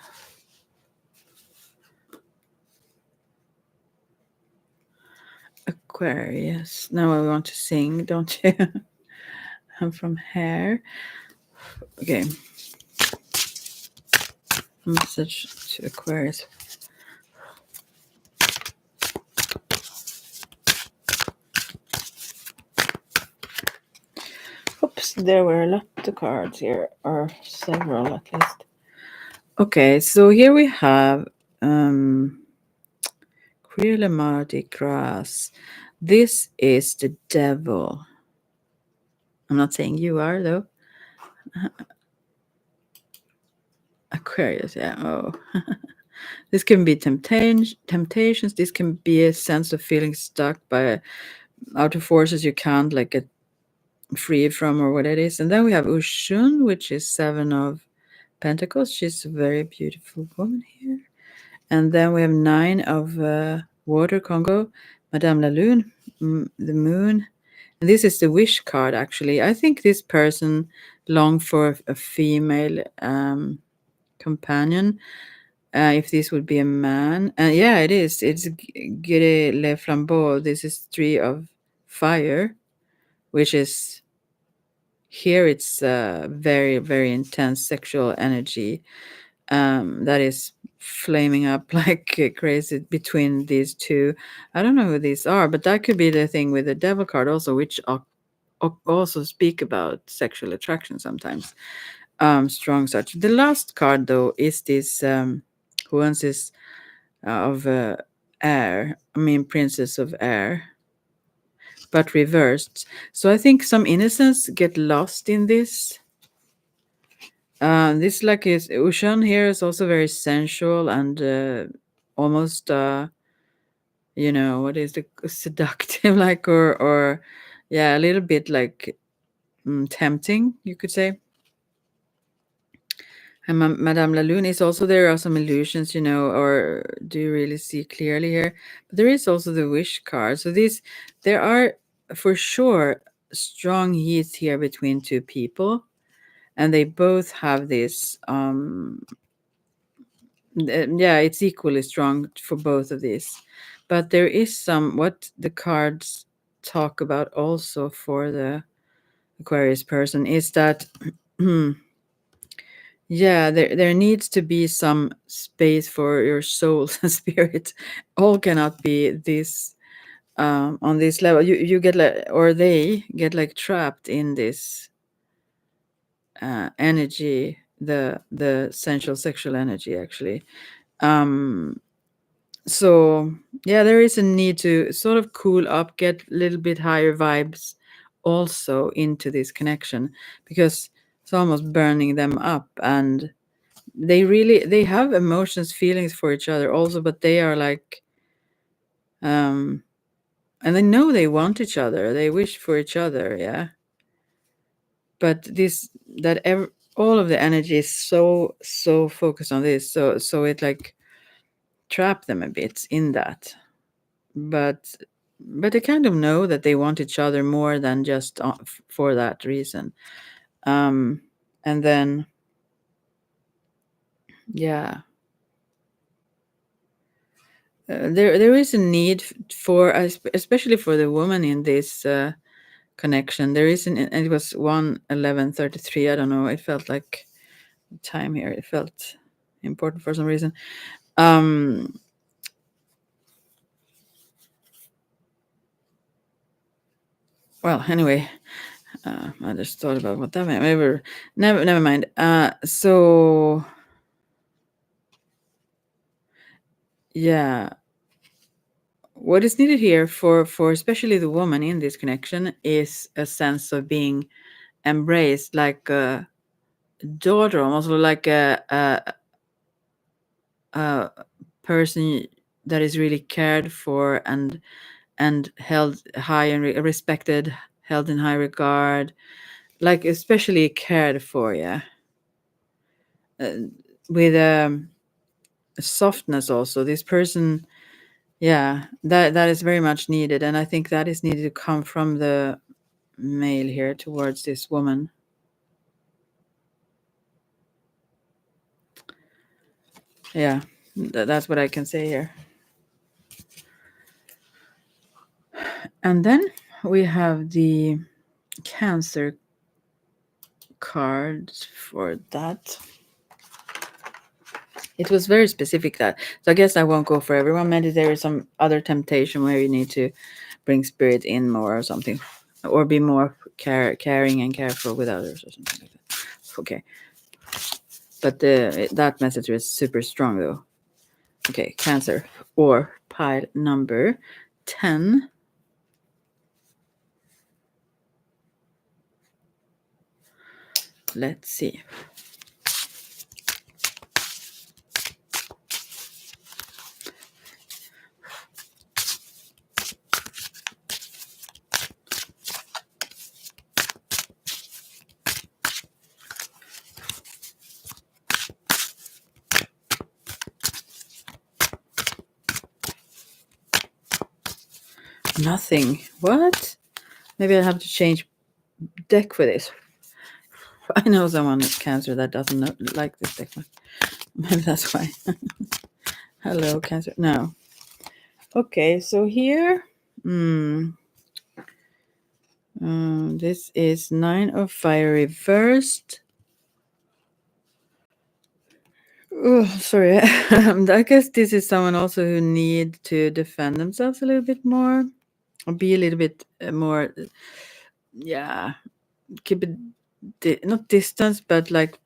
[SPEAKER 1] Aquarius. Now I want to sing, don't you? I'm from hair. Okay. Message to Aquarius. Oops, there were a lot of cards here, or several at least. Okay, so here we have Queer Le Mardi Gras. This is the devil. I'm not saying you are, though. Aquarius, yeah. Oh. This can be temptations. This can be a sense of feeling stuck by outer forces you can't like get free from, or what it is. And then we have Ushun, which is 7 of Pentacles. She's a very beautiful woman here. And then we have 9 of Water, Congo, Madame la Lune, the moon. And this is the wish card, actually. I think this person longed for a female companion. If this would be a man. And yeah, it is. It's Guerre Le Flambeau. This is 3 of fire, which is here it's very, very intense sexual energy that is flaming up like crazy between these two. I don't know who these are, but that could be the thing with the devil card also, which also speak about sexual attraction sometimes. Strong such. The last card though is this who wants this of air. I mean, Princess of Air. but reversed. So I think some innocence get lost in this. This like is Ushan here is also very sensual and almost what is the seductive like or yeah, a little bit like tempting, you could say. And Madame La Lune is also there are some illusions, or do you really see clearly here? But there is also the wish card. So there are for sure strong heats here between two people, and they both have this. Yeah, it's equally strong for both of these, but there is some what the cards talk about also for the Aquarius person is that. Yeah, there needs to be some space for your soul and spirit. All cannot be this on this level. You get like, or they get like trapped in this energy, the sensual sexual energy actually. Um, so yeah, there is a need to sort of cool up, get a little bit higher vibes also into this connection because it's almost burning them up and they have emotions feelings for each other also, but they are like and they know they want each other, they wish for each other, yeah, but all of the energy is so focused on this, so it like trap them a bit in that, but they kind of know that they want each other more than just for that reason. um and then yeah, there is a need for especially for the woman in this connection. There is and it was 1:11:33. I don't know. It felt like time here. It felt important for some reason. Well, anyway, I just thought about what that meant. Never mind. So yeah, what is needed here for especially the woman in this connection is a sense of being embraced, like a daughter, almost like a person that is really cared for and held high and respected, held in high regard, like especially cared for, yeah, uh, with softness also. This person, yeah, that is very much needed, and I think that is needed to come from the male here towards this woman. Yeah, that's what I can say here. And then we have the Cancer card for that. It was very specific that. So I guess I won't go for everyone. Maybe there is some other temptation where you need to bring spirit in more or something, or be more caring and careful with others or something like that. Okay, but that message is super strong though. Okay, Cancer or pile number 10. Let's see. Nothing. What? Maybe I have to change deck for this. I know someone with Cancer that doesn't like this deck. Maybe that's why. Hello, Cancer. No. Okay, so here, this is 9 of Fire reversed. Oh, sorry. I guess this is someone also who need to defend themselves a little bit more, or be a little bit more, yeah, keep it not distance, but like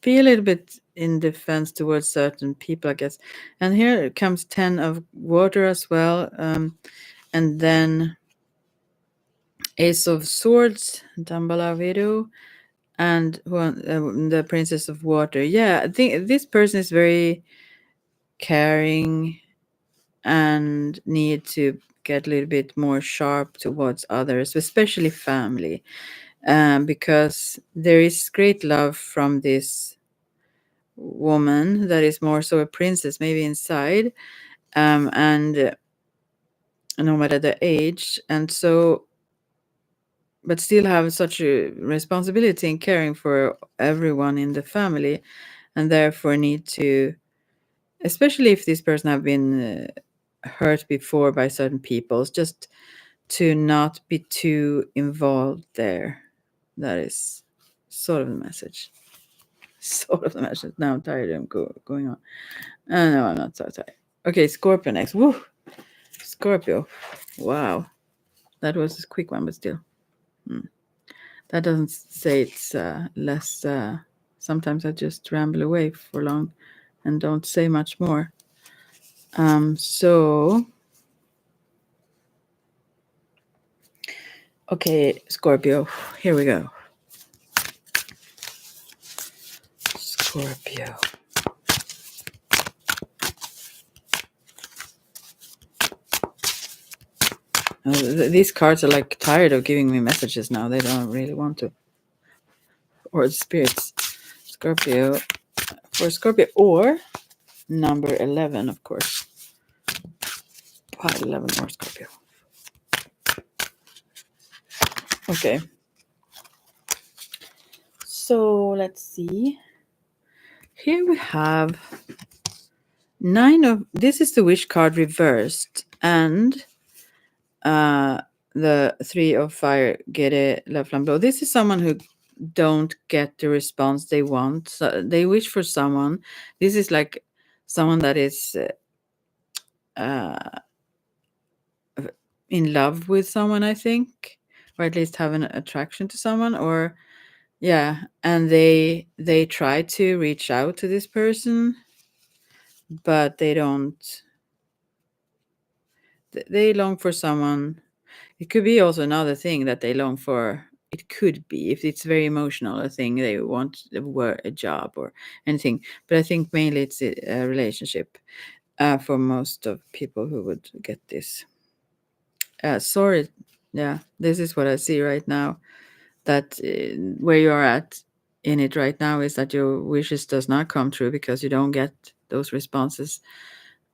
[SPEAKER 1] be a little bit in defense towards certain people, I guess. And here comes 10 of water as well, and then Ace of Swords, Dambala Widow, and the Princess of Water. Yeah, I think this person is very caring and need to get a little bit more sharp towards others, especially family, because there is great love from this woman that is more so a princess, maybe inside, and no matter the age, and so, but still have such a responsibility in caring for everyone in the family, and therefore need to, especially if this person have been hurt before by certain peoples, just to not be too involved there. That is sort of the message. Sort of the message. Now I'm tired of going on. No, I'm not so tired. Okay, Scorpio next. Woo! Scorpio. Wow. That was a quick one, but still. That doesn't say it's less. Sometimes I just ramble away for long and don't say much more. So, okay, Scorpio. Here we go. Scorpio. These cards are like tired of giving me messages now. They don't really want to. Or the spirits. Scorpio. For Scorpio or number 11, of course. Pile 11 or Scorpio. Okay. So let's see. Here we have 9 of. This is the wish card reversed. And the 3 of fire, get it, la flambeau. This is someone who don't get the response they want. So they wish for someone. This is like someone that is in love with someone, I think, or at least have an attraction to someone, or yeah, and they try to reach out to this person, but they don't. They long for someone. It could be also another thing that they long for. It could be, if it's very emotional, a thing they want, a job or anything. But I think mainly it's a relationship for most of people who would get this. Sorry, yeah, this is what I see right now. That where you are at in it right now is that your wishes does not come true because you don't get those responses.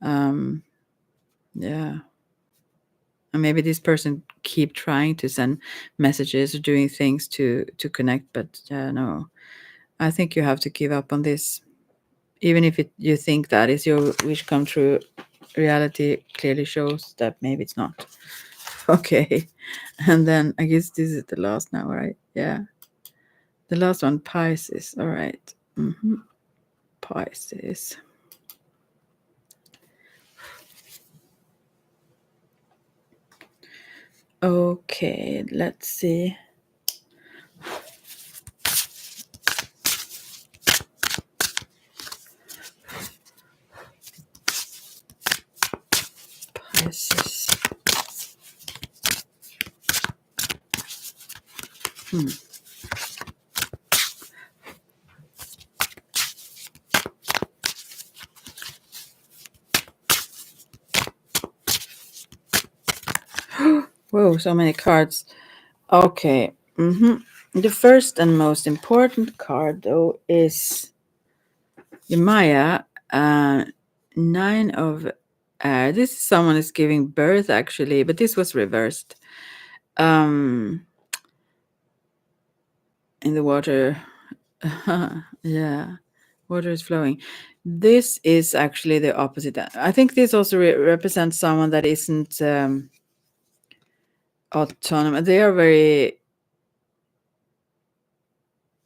[SPEAKER 1] Yeah. And maybe this person keep trying to send messages or doing things to connect, but no, I think you have to give up on this. Even if you think that is your wish come true, reality clearly shows that maybe it's not. Okay, and then I guess this is the last now, right? Yeah, the last one, Pisces. All right. Pisces. Okay, let's see. Pisces. Whoa, so many cards. Okay. The first and most important card, though, is Maya, 9 of air. This is someone is giving birth, actually, but this was reversed. In the water. Yeah, water is flowing. This is actually the opposite. I think this also represents someone that isn't autonomous. They are very.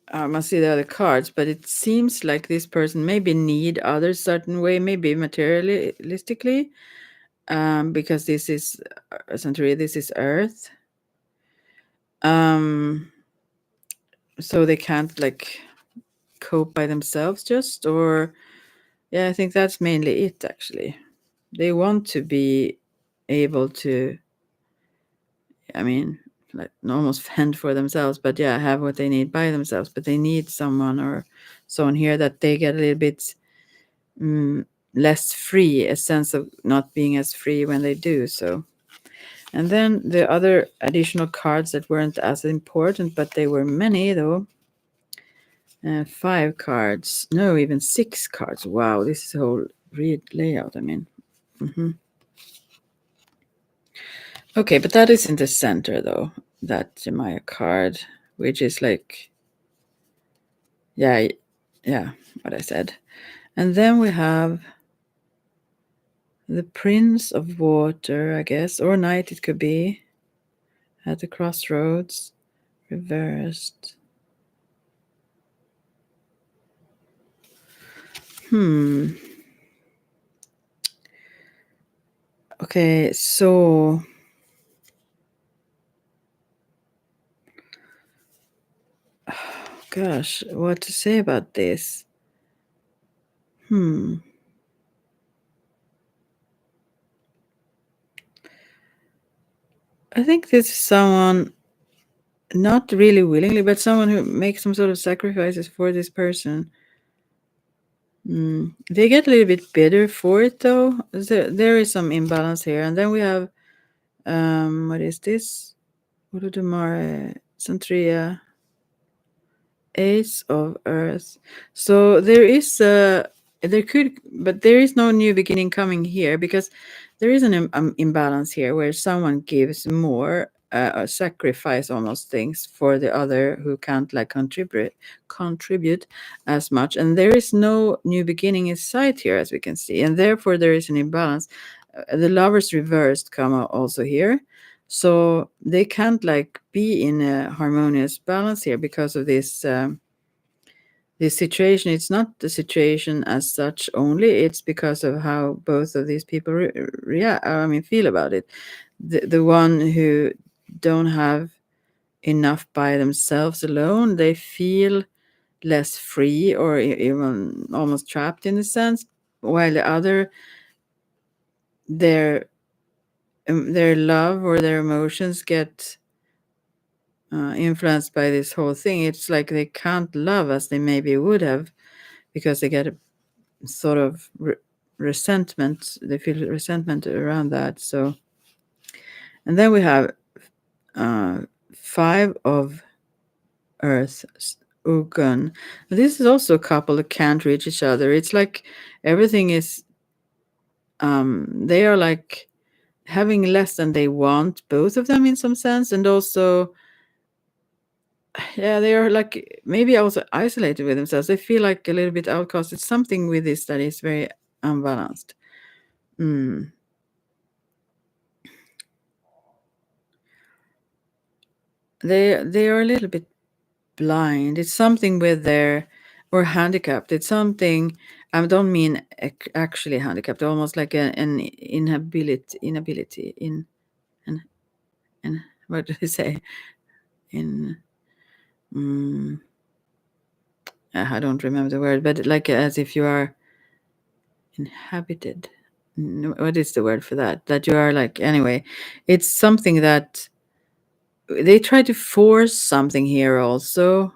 [SPEAKER 1] I must see the other cards, but it seems like this person maybe need others certain way, maybe materialistically, because this is essentially this is Earth. So they can't like cope by themselves, just or yeah, I think that's mainly it. Actually, they want to be able to. I mean, like almost fend for themselves, but yeah, have what they need by themselves, but they need someone or someone here that they get a little bit less free, a sense of not being as free when they do so. And then the other additional cards that weren't as important, but they were many though. 5 cards, no, even 6 cards. Wow, this is a whole read layout. I mean, okay, but that is in the center though. That Gemini card, which is like, yeah, what I said. And then we have the Prince of Water, I guess, or Knight it could be, at the crossroads, reversed. Okay, so gosh, what to say about this? I think this is someone not really willingly, but someone who makes some sort of sacrifices for this person. They get a little bit bitter for it though. There is some imbalance here. And then we have what is this? Uludumare, Santria, Ace of Earth. So there is but there is no new beginning coming here because there is an imbalance here where someone gives more, or sacrifice almost things for the other who can't like contribute as much, and there is no new beginning in sight here as we can see, and therefore there is an imbalance. The lovers reversed come also here, so they can't like be in a harmonious balance here because of this situation. It's not the situation as such only, it's because of how both of these people feel about it. The one who don't have enough by themselves alone, they feel less free or even almost trapped in a sense, while the other, their love or their emotions get influenced by this whole thing. It's like they can't love as they maybe would have because they get a sort of resentment. They feel resentment around that. So, and then we have 5 of Earth, Ugun. This is also a couple that can't reach each other. It's like everything is. They are like having less than they want, both of them in some sense, and also, yeah, they are like maybe also isolated with themselves. They feel like a little bit outcast. It's something with this that is very unbalanced. They are a little bit blind. It's something with their, or handicapped. It's something. I don't mean actually handicapped. Almost like an inability in, and what do you say in. I don't remember the word, but like as if you are inhabited. What is the word for that? That you are like, anyway, it's something that they try to force something here also.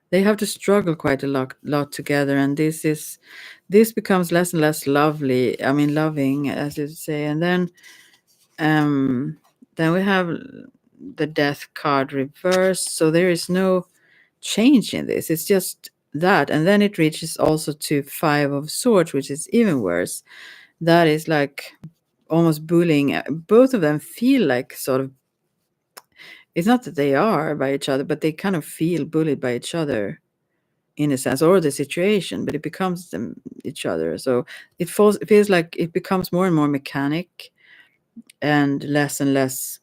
[SPEAKER 1] They have to struggle quite a lot together, and this becomes less and less loving, as you say. And then we have the Death card reversed, so there is no change in this. It's just that, and then it reaches also to 5 of Swords, which is even worse. That is like almost bullying. Both of them feel like sort of, it's not that they are by each other, but they kind of feel bullied by each other in a sense, or the situation, but it becomes them each other. So it feels like it becomes more and more mechanic and less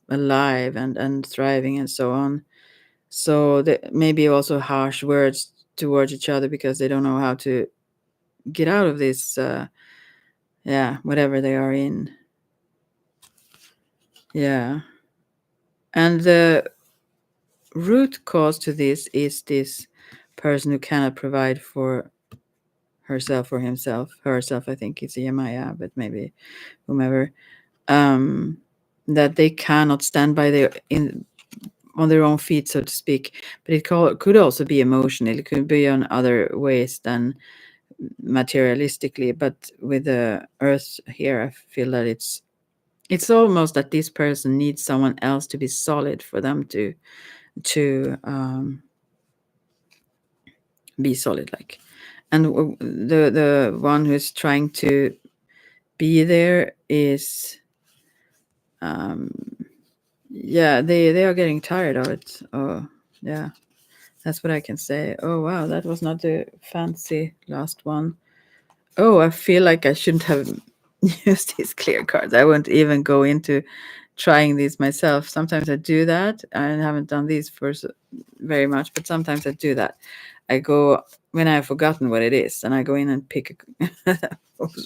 [SPEAKER 1] alive and thriving and so on. So maybe also harsh words towards each other because they don't know how to get out of this, whatever they are in. Yeah. And the root cause to this is this person who cannot provide for herself or himself. Herself, I think it's Yemaya, but maybe whomever. That they cannot stand by their on their own feet, so to speak. But it could also be emotional. It could be on other ways than materialistically. But with the Earth here, I feel that it's almost that this person needs someone else to be solid for them to be solid, like. And the one who's trying to be there is, yeah, they are getting tired of it. Oh, yeah, that's what I can say. Oh wow, that was not the fancy last one. Oh, I feel like I shouldn't have used these clear cards. I won't even go into trying these myself. Sometimes I do that. I haven't done these for very much, but sometimes I do that. I go when I've forgotten what it is, and I go in and pick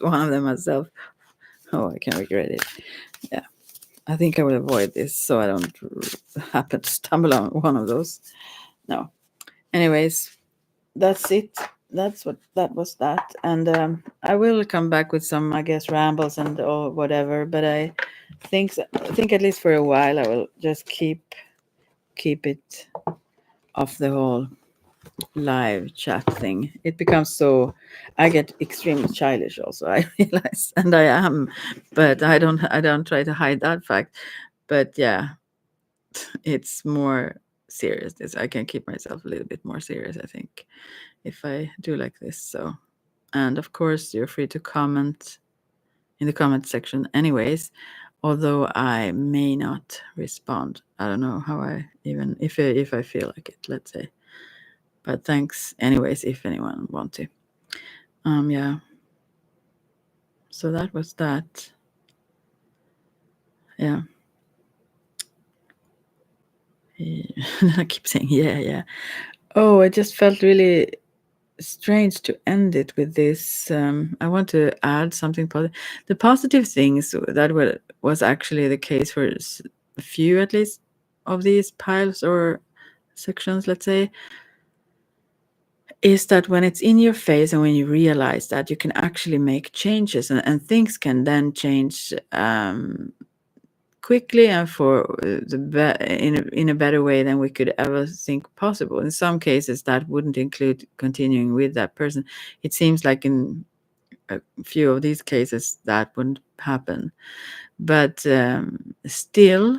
[SPEAKER 1] one of them myself. Oh, I can regret it. Yeah, I think I will avoid this so I don't happen to stumble on one of those. No. Anyways, that's it. That's what that was that. And I will come back with some, I guess, rambles and or whatever. But I think at least for a while I will just keep it off the whole live chat thing. It becomes so, I get extremely childish also, I realize, and I am, but I don't try to hide that fact. But yeah, it's more serious. I can keep myself a little bit more serious, I think, if I do like this. So, and of course you're free to comment in the comment section anyways, although I may not respond. I don't know how I even, if I feel like it, let's say. But thanks anyways if anyone want to. Yeah. So that was that. Yeah. I keep saying yeah. Oh, I just felt really strange to end it with this. I want to add something positive. The positive things that was actually the case for a few, at least, of these piles or sections, let's say, is that when it's in your face and when you realize that you can actually make changes, and things can then change quickly and for in a better way than we could ever think possible. In some cases, that wouldn't include continuing with that person. It seems like in a few of these cases that wouldn't happen, but still,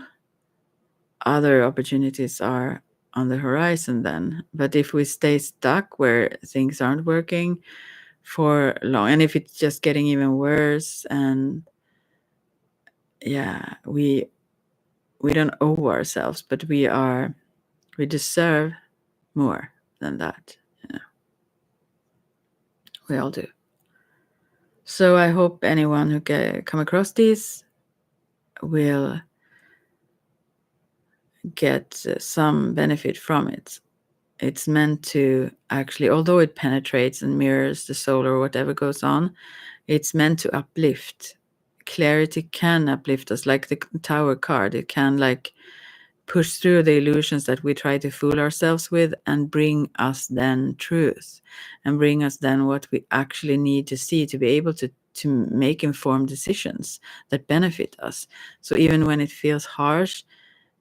[SPEAKER 1] other opportunities are on the horizon then. But if we stay stuck where things aren't working for long, and if it's just getting even worse, and yeah, we don't owe ourselves, but we deserve more than that. Yeah, we all do. So I hope anyone who come across these will get some benefit from it. It's meant to actually, although it penetrates and mirrors the soul or whatever goes on, it's meant to uplift. Clarity can uplift us, like the Tower card. It can like push through the illusions that we try to fool ourselves with and bring us then truth, and bring us then what we actually need to see to be able to make informed decisions that benefit us. So even when it feels harsh,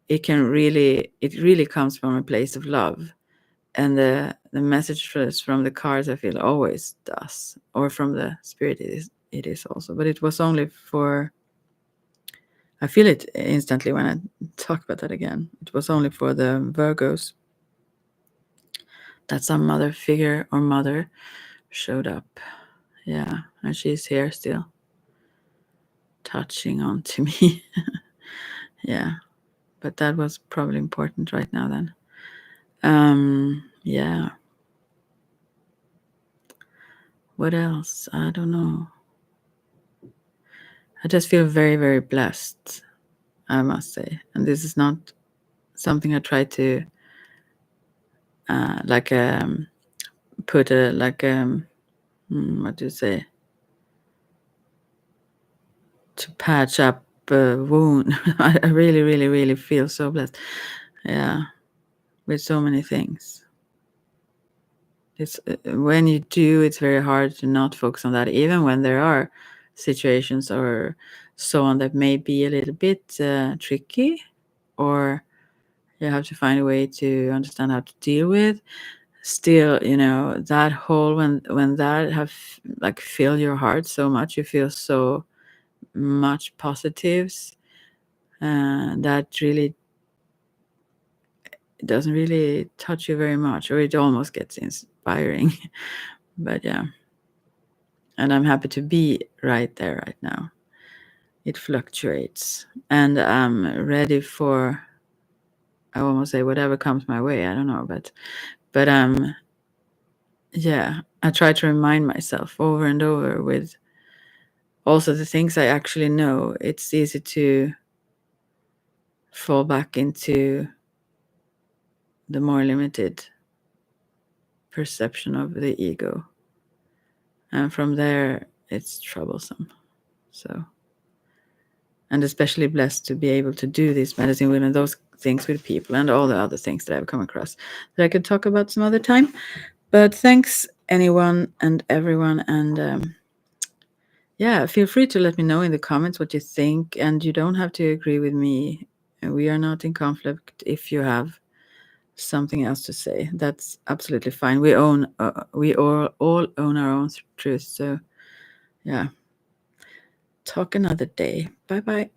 [SPEAKER 1] it really comes from a place of love. And the message from the cards, I feel, always does, or from the spirit, it is also. But it was only for, I feel it instantly when I talk about that again. It was only for the Virgos that some mother figure or mother showed up. Yeah, and she's here still, touching on to me. Yeah, but that was probably important right now then. Yeah. What else? I don't know. I just feel very, very blessed, I must say. And this is not something I try to like put a like what do you say, to patch up a wound. I really, really, really feel so blessed. Yeah, with so many things. It's when you do, it's very hard to not focus on that, even when there are situations or so on that may be a little bit tricky, or you have to find a way to understand how to deal with. Still, that hole, when that have like filled your heart so much, you feel so much positives, that really doesn't really touch you very much, or it almost gets inspiring. But yeah, and I'm happy to be right there right now. It fluctuates, and I'm ready for, I almost say, whatever comes my way. I don't know, but yeah, I try to remind myself over and over with also the things I actually know. It's easy to fall back into the more limited perception of the ego, and from there it's troublesome. So, and especially blessed to be able to do this medicine with, and those things with people, and all the other things that I've come across that I could talk about some other time. But thanks anyone and everyone, and yeah, feel free to let me know in the comments what you think, and you don't have to agree with me. We are not in conflict. If you have something else to say, that's absolutely fine. We all own our own truth. So yeah, talk another day. Bye bye.